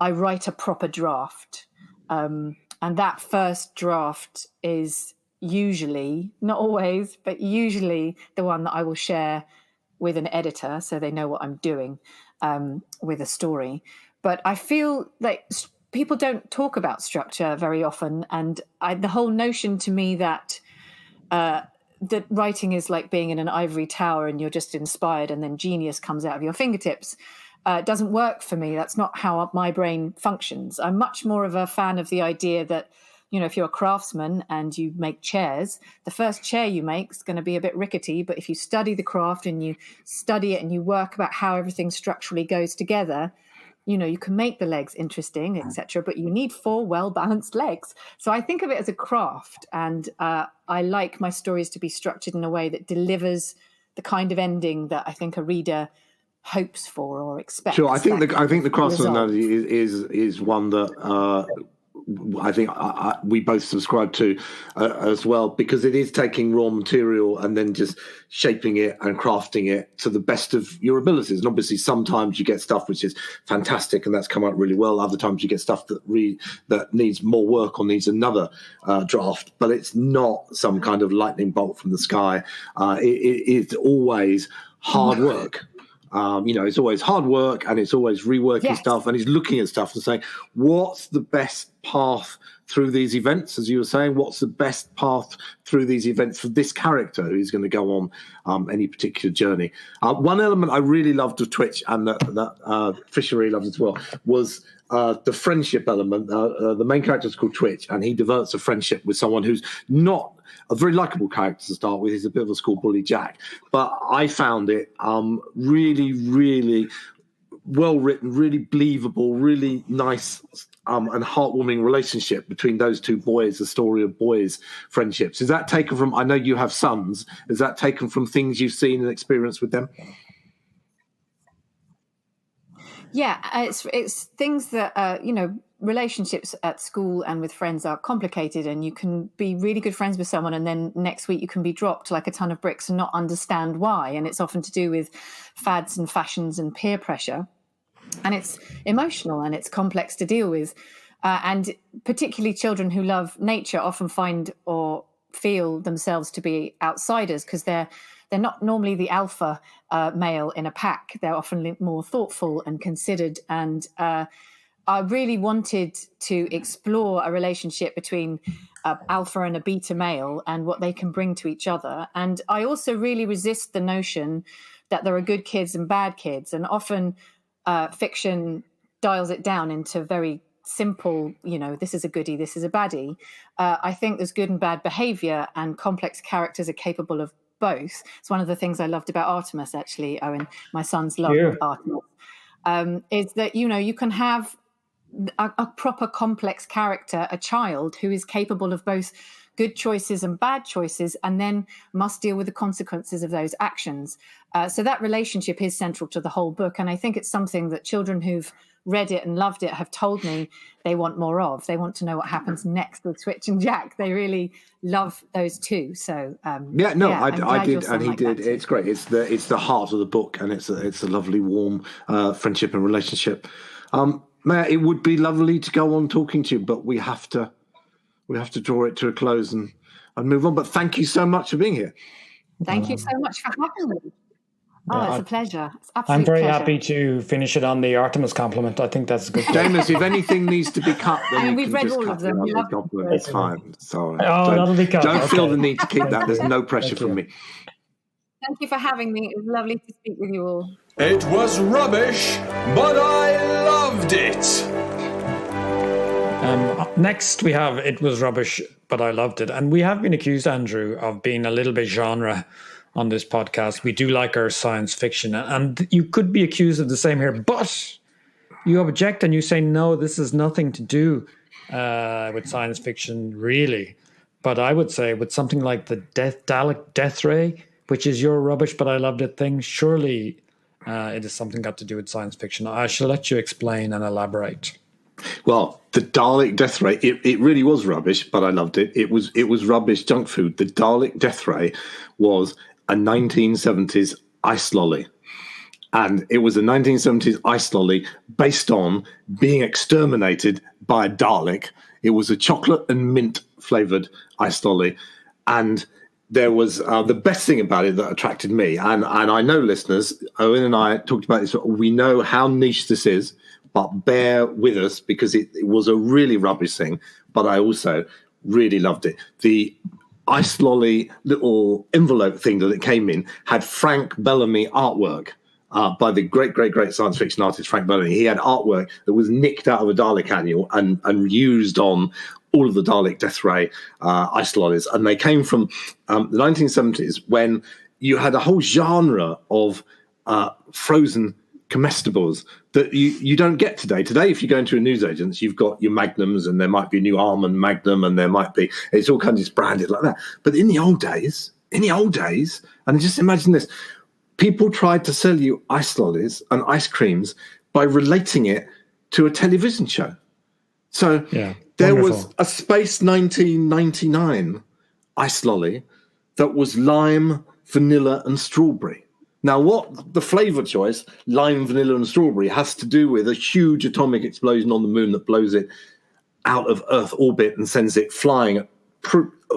I write a proper draft. And that first draft is usually, not always, but usually the one that I will share with an editor so they know what I'm doing with a story. But I feel like people don't talk about structure very often. And the whole notion to me that that writing is like being in an ivory tower and you're just inspired and then genius comes out of your fingertips doesn't work for me. That's not how my brain functions. I'm much more of a fan of the idea that, if you're a craftsman and you make chairs, the first chair you make is going to be a bit rickety, but if you study the craft and you study it and you work about how everything structurally goes together, you can make the legs interesting, etc., but you need 4 well-balanced legs. So I think of it as a craft, and I like my stories to be structured in a way that delivers the kind of ending that I think a reader hopes for or expects. Sure, I think the craftsman analogy is one that I think we both subscribe to as well, because it is taking raw material and then just shaping it and crafting it to the best of your abilities. And obviously sometimes you get stuff which is fantastic and that's come out really well. Other times you get stuff that needs more work or needs another draft, but it's not some kind of lightning bolt from the sky. It's always hard work. It's always hard work and it's always reworking stuff, and he's looking at stuff and saying, what's the best path through these events? As you were saying, what's the best path through these events for this character who's going to go on any particular journey? One element I really loved of Twitch, and that Fisher really loved as well, was the friendship element. The main character is called Twitch, and he develops a friendship with someone who's not a very likable character to start with. He's a bit of a school bully, Jack. But I found it really, really well written, really believable, really nice and heartwarming relationship between those two boys, the story of boys' friendships. Is that taken from, I know you have sons, is that taken from things you've seen and experienced with them? Yeah, it's things that, relationships at school and with friends are complicated, and you can be really good friends with someone and then next week you can be dropped like a ton of bricks and not understand why. And it's often to do with fads and fashions and peer pressure. And it's emotional and it's complex to deal with. And particularly children who love nature often find or feel themselves to be outsiders because they're not normally the alpha male in a pack. They're often more thoughtful and considered. And I really wanted to explore a relationship between alpha and a beta male and what they can bring to each other. And I also really resist the notion that there are good kids and bad kids. And often fiction dials it down into very simple, this is a goodie, this is a baddie. I think there's good and bad behavior, and complex characters are capable of both. It's one of the things I loved about Artemis, actually, Owen. My sons love Artemis. Is that, you can have a proper complex character, a child who is capable of both good choices and bad choices, and then must deal with the consequences of those actions. So that relationship is central to the whole book. And I think it's something that children who've read it and loved it have told me they want more of. They want to know what happens next with Twitch and Jack. They really love those two. So I did, and he did. It's great. It's the heart of the book, and it's a lovely, warm friendship and relationship. Matt, it would be lovely to go on talking to you, but we have to draw it to a close and move on. But thank you so much for being here. Thank you so much for having me. It's a pleasure. It's I'm very happy to finish it on the Artemis compliment. I think that's a good. James, if anything needs to be cut, then we've read all of them. It's fine. So that'll be cut. Don't feel the need to keep that. There's no pressure from me. Thank you for having me. It was lovely to speak with you all. It was rubbish, but I loved it. Next, we have It Was Rubbish, But I Loved It. And we have been accused, Andrew, of being a little bit genre on this podcast. We do like our science fiction. And you could be accused of the same here. But you object and you say, no, this has nothing to do with science fiction, really. But I would say with something like the Dalek Death Ray, which is your rubbish, but I loved it thing, surely it is something got to do with science fiction. I shall let you explain and elaborate. Well, the Dalek Death Ray, it really was rubbish, but I loved it. It was rubbish junk food. The Dalek Death Ray was a 1970s ice lolly. And it was a 1970s ice lolly based on being exterminated by a Dalek. It was a chocolate and mint flavored ice lolly. And there was the best thing about it that attracted me. And I know listeners, Owen and I talked about this. We know how niche this is, but bear with us because it was a really rubbish thing. But I also really loved it. The ice lolly little envelope thing that it came in had Frank Bellamy artwork. By the great science fiction artist Frank Bellamy. He had artwork that was nicked out of a Dalek annual and used on all of the Dalek Death Ray ice lollies. And they came from the 1970s when you had a whole genre of frozen comestibles that you don't get today. Today, if you go into a newsagent's, you've got your Magnums and there might be a new almond Magnum and there might be, it's all kinds of branded like that. But in the old days, and just imagine this, people tried to sell you ice lollies and ice creams by relating it to a television show. So there was a Space 1999 ice lolly that was lime, vanilla, and strawberry. Now, what the flavor choice, lime, vanilla, and strawberry, has to do with a huge atomic explosion on the moon that blows it out of Earth orbit and sends it flying at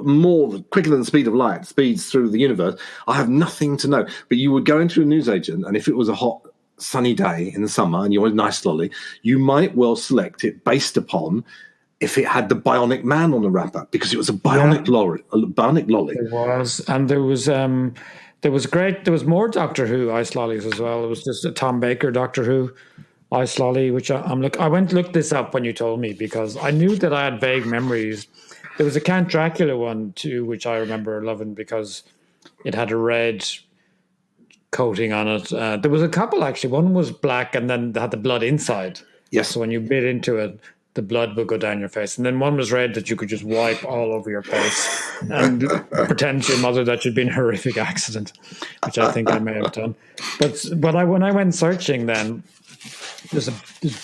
more quicker than the speed of light, speeds through the universe, I have nothing to know. But you would go into a newsagent, and if it was a hot, sunny day in the summer and you want a nice lolly, you might well select it based upon if it had the Bionic Man on the wrapper, because it was a bionic lolly. It was, and there was more Doctor Who ice lollies as well. It was just a Tom Baker Doctor Who ice lolly, which I went to look this up when you told me, because I knew that I had vague memories. There was a Count Dracula one too, which I remember loving because it had a red coating on it. There was a couple actually. One was black and then they had the blood inside. Yes. So when you bit into it, the blood would go down your face. And then one was red that you could just wipe all over your face and pretend to your mother that you'd been in a horrific accident, which I think I may have done. But when I went searching, then there's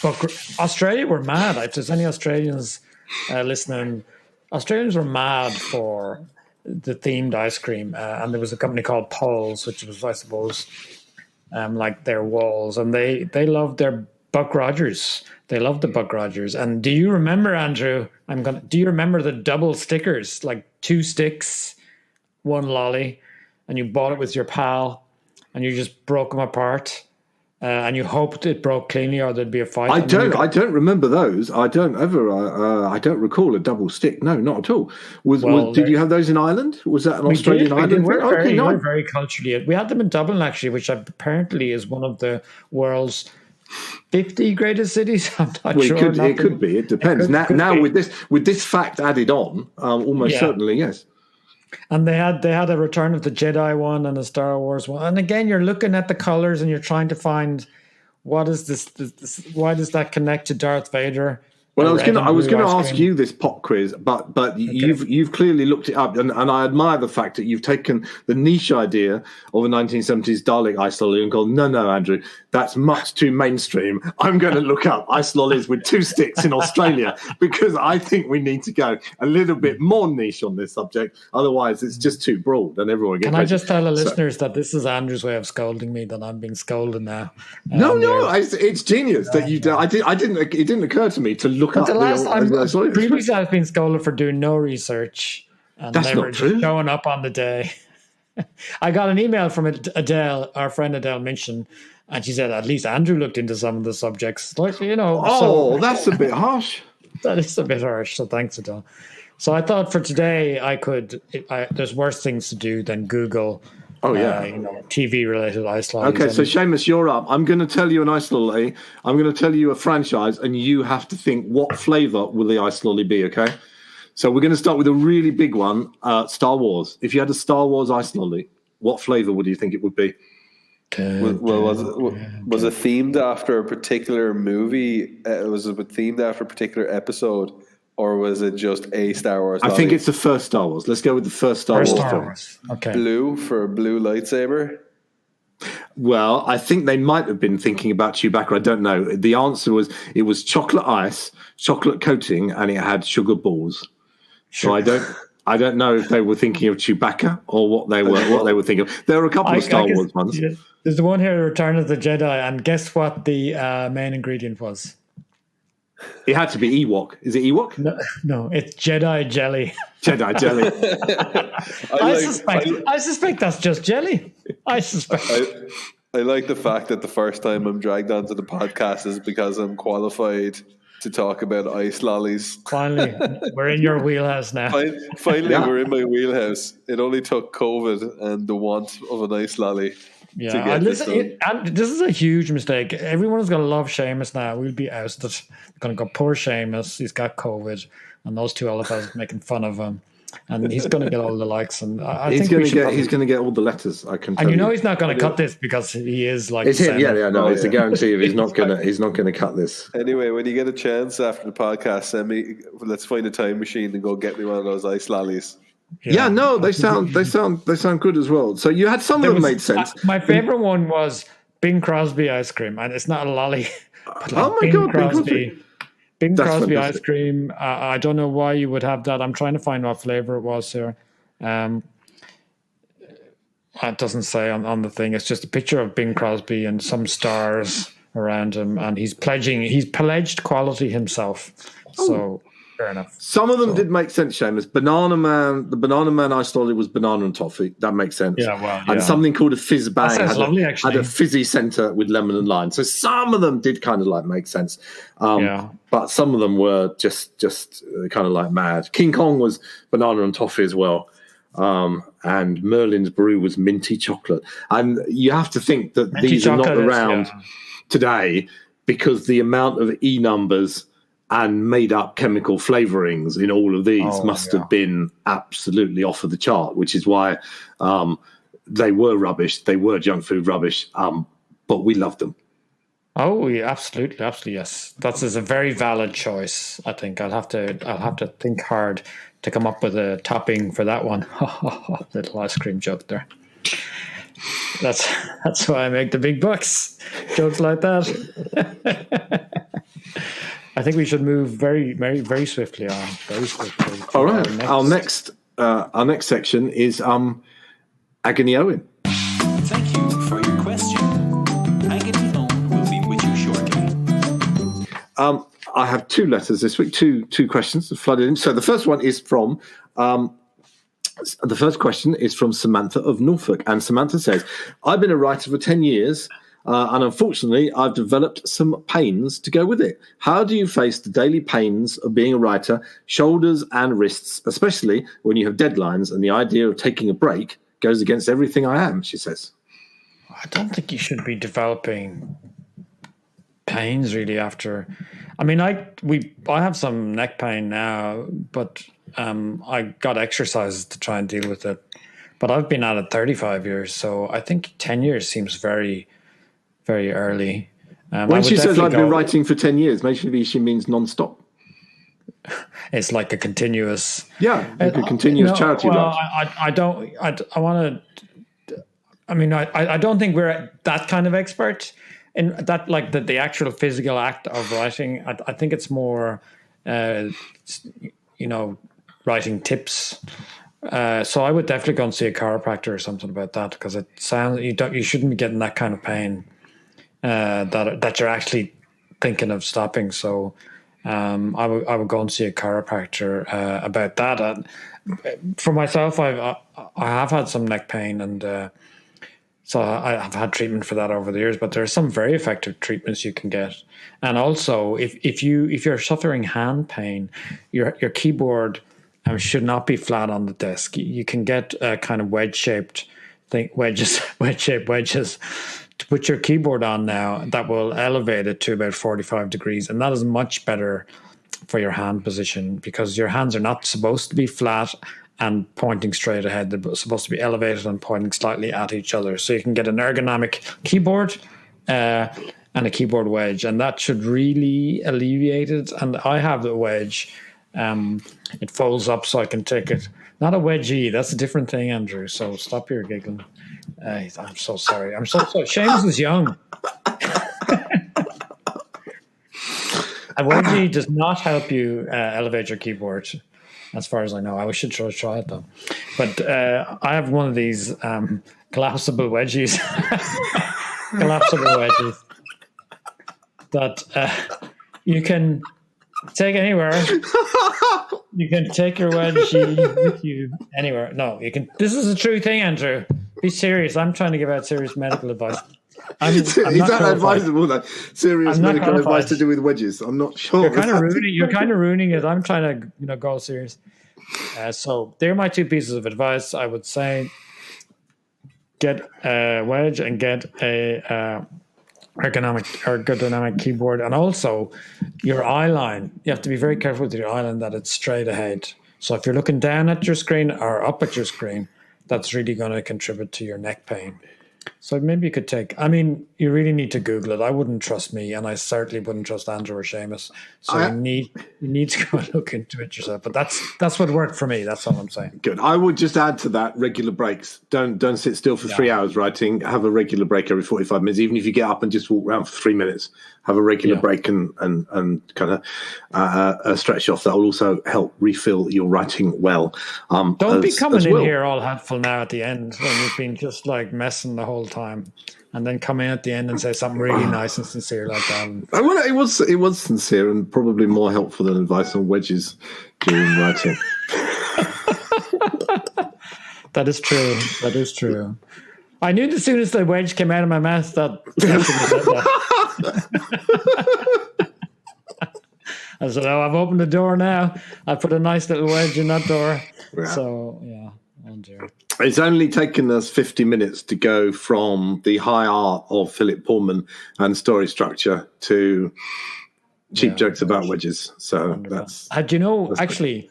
book. Australia were mad. If there's any Australians listening, Australians were mad for the themed ice cream, and there was a company called Poles, which was, I suppose, like their walls, and they loved their Buck Rogers. They loved the Buck Rogers. And do you remember, Andrew? Do you remember the double stickers, like 2 sticks, 1 lolly, and you bought it with your pal, and you just broke them apart? And you hoped it broke cleanly, or there'd be a fight. I don't remember those. I don't recall a double stick. No, not at all. Did you have those in Ireland? Was that an Australian island? We're very culturally. We had them in Dublin actually, which apparently is one of the world's 50 greatest cities. I'm not sure. It could be. It depends. Now with this fact added on, almost certainly yes. And they had a Return of the Jedi one and a Star Wars one. And again, you're looking at the colors and you're trying to find what is this why does that connect to Darth Vader? Well, I was going to ask you this pop quiz, but okay. you've clearly looked it up, and I admire the fact that you've taken the niche idea of a 1970s Dalek ice lolly and gone, no, Andrew, that's much too mainstream. I'm going to look up ice lollies with 2 sticks in Australia, because I think we need to go a little bit more niche on this subject. Otherwise, it's just too broad, and everyone gets. Can I just tell the listeners that this is Andrew's way of scolding me? That I'm being scolded now. No, it's genius that you. It didn't occur to me to look. Previously, I've been scolded for doing no research and that's never not true. showing up on the day. I got an email from Adele, our friend Adele Minchin, and she said at least Andrew looked into some of the subjects. Like, that's a bit harsh. That is a bit harsh. So thanks, Adele. So I thought for today there's worse things to do than Google. TV-related ice lollies. Okay, so Seamus, you're up. I'm going to tell you an ice lolly. I'm going to tell you a franchise, and you have to think what flavour will the ice lolly be, okay? So we're going to start with a really big one, Star Wars. If you had a Star Wars ice lolly, what flavour would you think it would be? Was it themed after a particular movie? Was it themed after a particular episode? Or was it just a Star Wars lolly? I think it's the first Star Wars. Let's go with the first Star Wars. Okay. Blue for a blue lightsaber? Well, I think they might have been thinking about Chewbacca. I don't know. The answer was it was chocolate ice, chocolate coating, and it had sugar balls. So I don't know if they were thinking of Chewbacca or what they were thinking of. There were a couple of Star Wars ones. Yeah. There's the one here, Return of the Jedi, and guess what the main ingredient was? It had to be Ewok. Is it Ewok? No, it's Jedi jelly. Jedi jelly. I suspect that's just jelly. I suspect. I like the fact that the first time I'm dragged onto the podcast is because I'm qualified to talk about ice lollies. Finally, we're in your wheelhouse now. Finally, we're in my wheelhouse. It only took COVID and the want of an ice lolly. Yeah, and this is a huge mistake. Everyone is going to love Seamus now. We'll be ousted. They're going to go, poor Seamus, he's got COVID, and those two elephants making fun of him, and he's going to get all the likes. And he's going to get all the letters. I can. And he's not going to cut this because he is like. It's him. No, it's a guarantee of he's not going to cut this. Anyway, when you get a chance after the podcast, let's find a time machine and go get me one of those ice lollies. Yeah, no, they sound good as well. So you had some of them made sense. My favorite one was Bing Crosby ice cream, and it's not a lolly. But oh my god, Bing Crosby ice cream. I don't know why you would have that. I'm trying to find what flavor it was here. It doesn't say on the thing. It's just a picture of Bing Crosby and some stars around him, and he's pledged quality himself. So Fair enough. Some of them did make sense, Seamus. Banana Man, the Banana Man I started was banana and toffee. That makes sense. Yeah, well, yeah. And something called a fizz bang That sounds lovely, actually. had a fizzy centre with lemon and lime. So some of them did kind of like make sense. But some of them were just kind of like mad. King Kong was banana and toffee as well. And Merlin's brew was minty chocolate. And you have to think that minty these are not around today because the amount of E numbers and made-up chemical flavourings in all of these must have been absolutely off of the chart, which is why they were rubbish. They were junk food rubbish, but we loved them. Oh, yeah, absolutely, yes. That is a very valid choice. I think I'll have to think hard to come up with a topping for that one. Little ice cream joke there. That's why I make the big bucks. Jokes like that. I think we should move very, very, very swiftly on. Very swiftly. All right. Our next section is Agony Owen. Thank you for your question. Agony Owen will be with you shortly. I have two letters this week. Two questions that flooded in. So the first one is from. The first question is from Samantha of Norfolk, and Samantha says, "I've been a writer for 10 years." And unfortunately, I've developed some pains to go with it. How do you face the daily pains of being a writer, shoulders and wrists, especially when you have deadlines and the idea of taking a break goes against everything I am, she says. I don't think you should be developing pains really after. I mean, I have some neck pain now, but I got exercises to try and deal with it. But I've been at it 35 years, so I think 10 years seems very, very early. When she says I've been writing for 10 years, maybe she means non-stop. It's like a continuous... Yeah, like a continuous charity. Well, I don't think we're that kind of expert in that, like the actual physical act of writing. I think it's more, writing tips. So I would definitely go and see a chiropractor or something about that, because it sounds you shouldn't be getting that kind of pain that you're actually thinking of stopping. So I would go and see a chiropractor about that. For myself, I have had some neck pain, and so I've had treatment for that over the years. But there are some very effective treatments you can get. And also, if you're suffering hand pain, your keyboard should not be flat on the desk. You can get a kind of wedge-shaped thing, wedges to put your keyboard on now that will elevate it to about 45 degrees. And that is much better for your hand position, because your hands are not supposed to be flat and pointing straight ahead. They're supposed to be elevated and pointing slightly at each other. So you can get an ergonomic keyboard and a keyboard wedge, and that should really alleviate it. And I have the wedge. It folds up so I can take it. Not a wedgie. That's a different thing, Andrew. So stop your giggling. I'm so sorry. I'm so sorry. Seamus is young. A wedgie does not help you elevate your keyboard, as far as I know. I should try it though. But I have one of these collapsible wedgies. That you can take anywhere. You can take your wedgie with you anywhere. No, you can. This is a true thing, Andrew. Be serious. I'm trying to give out serious medical advice. Is that advisable? That serious medical advice to do with wedges? I'm not sure. You're kind of ruining it. I'm trying to go serious. So there are my two pieces of advice. I would say get a wedge and get a ergonomic keyboard, and also your eye line. You have to be very careful with your eye line that it's straight ahead. So if you're looking down at your screen or up at your screen, that's really going to contribute to your neck pain. So maybe you could you really need to Google it. I wouldn't trust me, and I certainly wouldn't trust Andrew or Seamus. So you need to go and look into it yourself. But that's what worked for me. That's all I'm saying. Good. I would just add to that regular breaks. Don't sit still for 3 hours writing. Have a regular break every 45 minutes. Even if you get up and just walk around for 3 minutes, have a regular break and kind of stretch off. That will also help refill your writing well. Don't be coming in here all helpful now at the end when you've been just like messing the whole time, and then come in at the end and say something really nice and sincere like that. Well, it was sincere and probably more helpful than advice on wedges during writing. That is true. That is true. I knew as soon as the wedge came out of my mouth that I said, "Oh, I've opened the door now. I put a nice little wedge in that door." Yeah. So, yeah. Oh, dear. It's only taken us 50 minutes to go from the high art of Philip Pullman and story structure to cheap jokes about wedges. So that's... do you know, actually,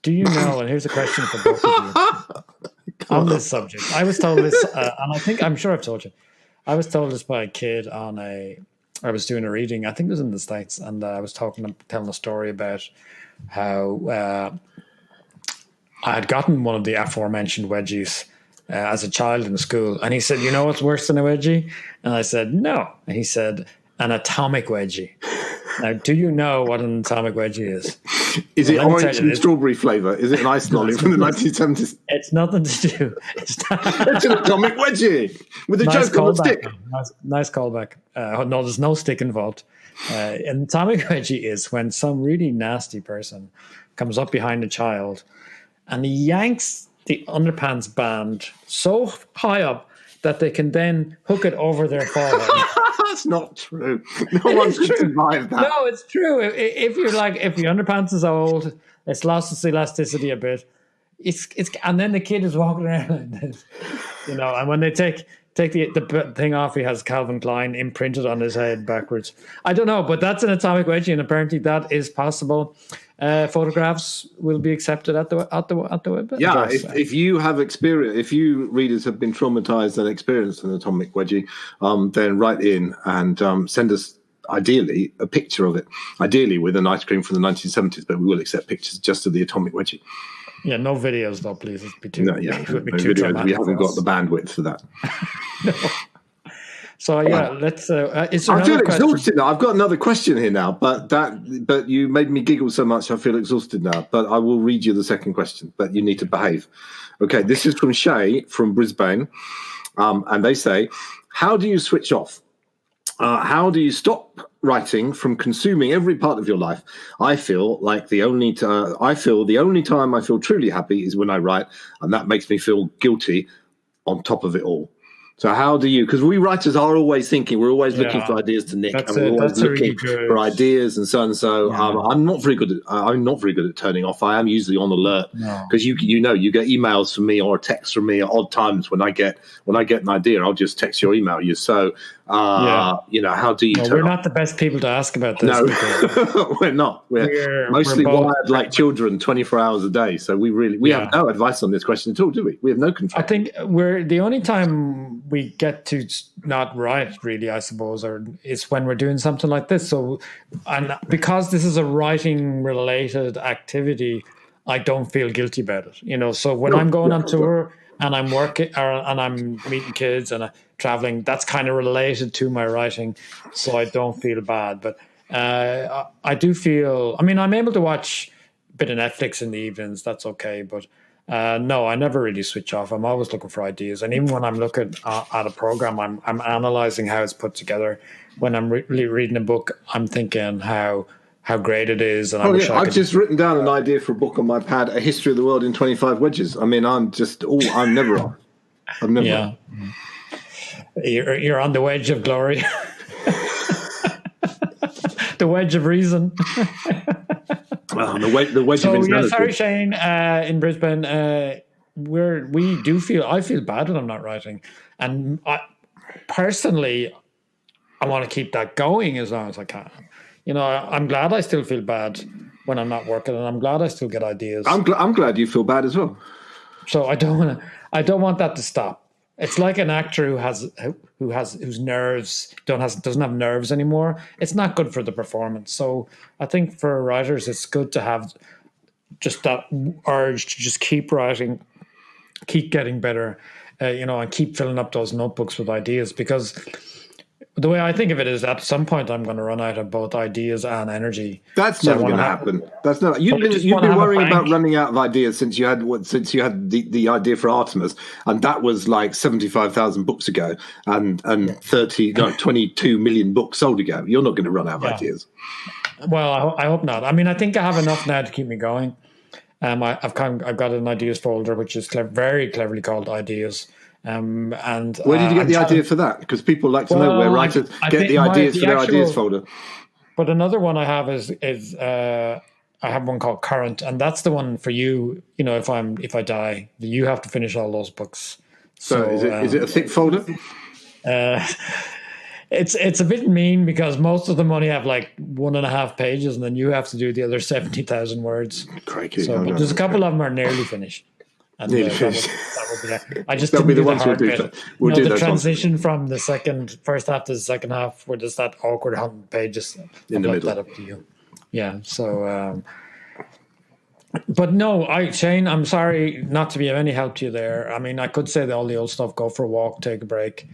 do you know, and here's a question for both of you on this subject. I was told this, and I'm sure I've told you. I was told this by a kid I was doing a reading, I think it was in the States, and I was telling a story about how I had gotten one of the aforementioned wedgies as a child in school. And he said, "You know what's worse than a wedgie?" And I said, "No." And he said, "An atomic wedgie." Now, do you know what an atomic wedgie is? Is it orange and strawberry flavour? Is it an ice lolly from the 1970s? It's nothing to do. It's an atomic wedgie with a joke on the stick. Nice callback. No, there's no stick involved. An atomic wedgie is when some really nasty person comes up behind a child and he yanks the underpants band so high up that they can then hook it over their forehead. That's not true. No one can survive that. No, it's true. If your underpants is old, it's lost its elasticity a bit. It's and then the kid is walking around like this, and when they take the thing off, he has Calvin Klein imprinted on his head backwards. I don't know, but that's an atomic wedgie, and apparently that is possible. Photographs will be accepted at the web. Yeah, if you have experience, if you readers have been traumatized and experienced an atomic wedgie, then write in and send us ideally a picture of it. Ideally with an ice cream from the 1970s, but we will accept pictures just of the atomic wedgie. Yeah, no videos though, please. It'd be too. No, yeah, no videos. We haven't got the bandwidth for that. No. So let's. I feel exhausted now. I've got another question here now, but you made me giggle so much. I feel exhausted now. But I will read you the second question. But you need to behave. Okay, this is from Shay from Brisbane, and they say, "How do you switch off? How do you stop writing from consuming every part of your life? I feel the only time I feel truly happy is when I write, and that makes me feel guilty on top of it all." So how do you, because we writers are always thinking, we're always looking for ideas to nick, and we're always looking for ideas and so on. So I'm not very good at turning off. I am usually on alert because you get emails from me or a text from me at odd times. When I get an idea, I'll just text you or email you. So how do you? We're not the best people to ask about this. No, we're not. We're mostly wired like children, 24 hours a day. So we have no advice on this question at all, do we? We have no control. I think we're the only time we get to not write, really, I suppose, or it's when we're doing something like this. So, and because this is a writing-related activity, I don't feel guilty about it. So when I'm going on tour and I'm working and I'm meeting kids and traveling, that's kind of related to my writing, so I don't feel bad. But I do feel. I mean, I'm able to watch a bit of Netflix in the evenings. That's okay, but. No, I never really switch off. I'm always looking for ideas, and even when I'm looking at a program, I'm analyzing how it's put together. When I'm really reading a book, I'm thinking how great it is. And I've just written down an idea for a book on my pad: A History of the World in 25 Wedges. I mean, I'm never off. I'm never. Yeah, you're on the wedge of glory, the wedge of reason. The wedge of insanity. Sorry, Shane, in Brisbane, I feel bad when I'm not writing, and personally, I want to keep that going as long as I can. I'm glad I still feel bad when I'm not working, and I'm glad I still get ideas. I'm glad you feel bad as well. So I don't want that to stop. It's like an actor whose nerves doesn't have nerves anymore. It's not good for the performance. So I think for writers, it's good to have just that urge to just keep writing, keep getting better, and keep filling up those notebooks with ideas. Because The way I think of it is, at some point, I'm going to run out of both ideas and energy. That's never going to happen. That's not. You've been worrying about running out of ideas since you had the idea for Artemis, and that was like 75,000 books ago, and 22 million books sold ago. You're not going to run out of ideas. Well, I hope not. I mean, I think I have enough now to keep me going. I've got an ideas folder which is very cleverly called ideas. And where did you get the idea for that? Because people like to know where writers get the ideas for their ideas folder. But another one I have is I have one called Current, and that's the one for you. You know, if I die, you have to finish all those books. So is it a thick folder? It's a bit mean because most of them only have like 1.5 pages, and then you have to do the other 70,000 words. Crikey! But there's a couple of them are nearly finished. And I just didn't do the hard bit. The transition from the first half to the second half, where there's that awkward 100 pages. In the middle. That up to you. Yeah. So, but no, Shane, I'm sorry not to be of any help to you there. I mean, I could say all the old stuff: go for a walk, take a break,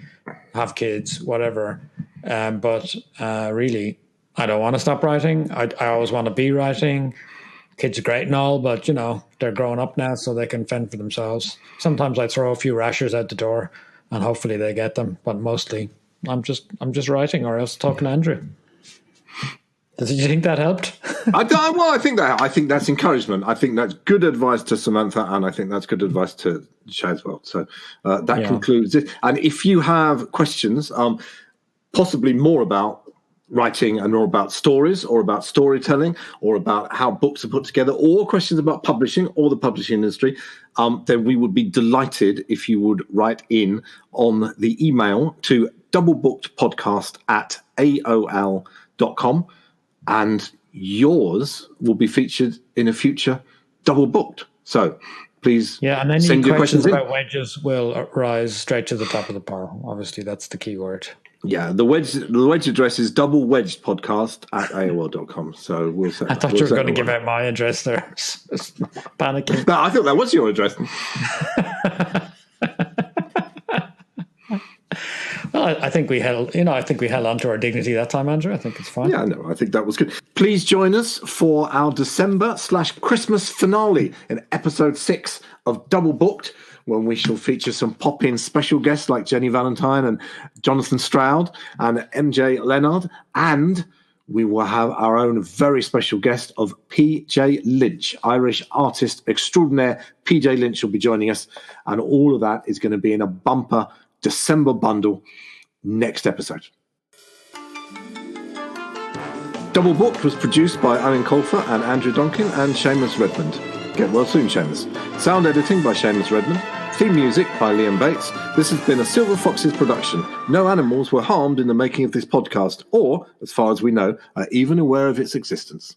have kids, whatever. But really, I don't want to stop writing. I always want to be writing. Kids are great and all, but they're growing up now, so they can fend for themselves. Sometimes I throw a few rashers out the door, and hopefully they get them. But mostly, I'm just writing, or else talking to Andrew. Did you think that helped? I think that's encouragement. I think that's good advice to Samantha, and I think that's good advice to Shay as well. So that concludes it. And if you have questions, possibly more about writing and more about stories or about storytelling or about how books are put together, or questions about publishing or the publishing industry, then we would be delighted if you would write in on the email to doublebookedpodcast@aol.com, and yours will be featured in a future Double Booked. So please and any send your questions about wedges will rise straight to the top of the pile. Obviously, that's the key word. Yeah, the wedge address is doublewedgedpodcast@aol.com. So we'll set. I thought you were going to give out my address there. Panicking. No, I thought that was your address. Well, I think we held on to our dignity that time, Andrew. I think it's fine. Yeah, no, I think that was good. Please join us for our December/Christmas finale in episode 6 of Double Booked, when we shall feature some pop-in special guests like Jenny Valentine and Jonathan Stroud and M.G.Leonard, and we will have our own very special guest of P.J. Lynch, Irish artist extraordinaire. P.J. Lynch will be joining us, and all of that is going to be in a bumper December bundle next episode. Double Booked was produced by Owen Colfer and Andrew Donkin and Seamus Redmond. Get well soon, Seamus. Sound editing by Seamus Redmond. Theme music by Liam Bates. This has been a Silver Foxes production. No animals were harmed in the making of this podcast, or, as far as we know, are even aware of its existence.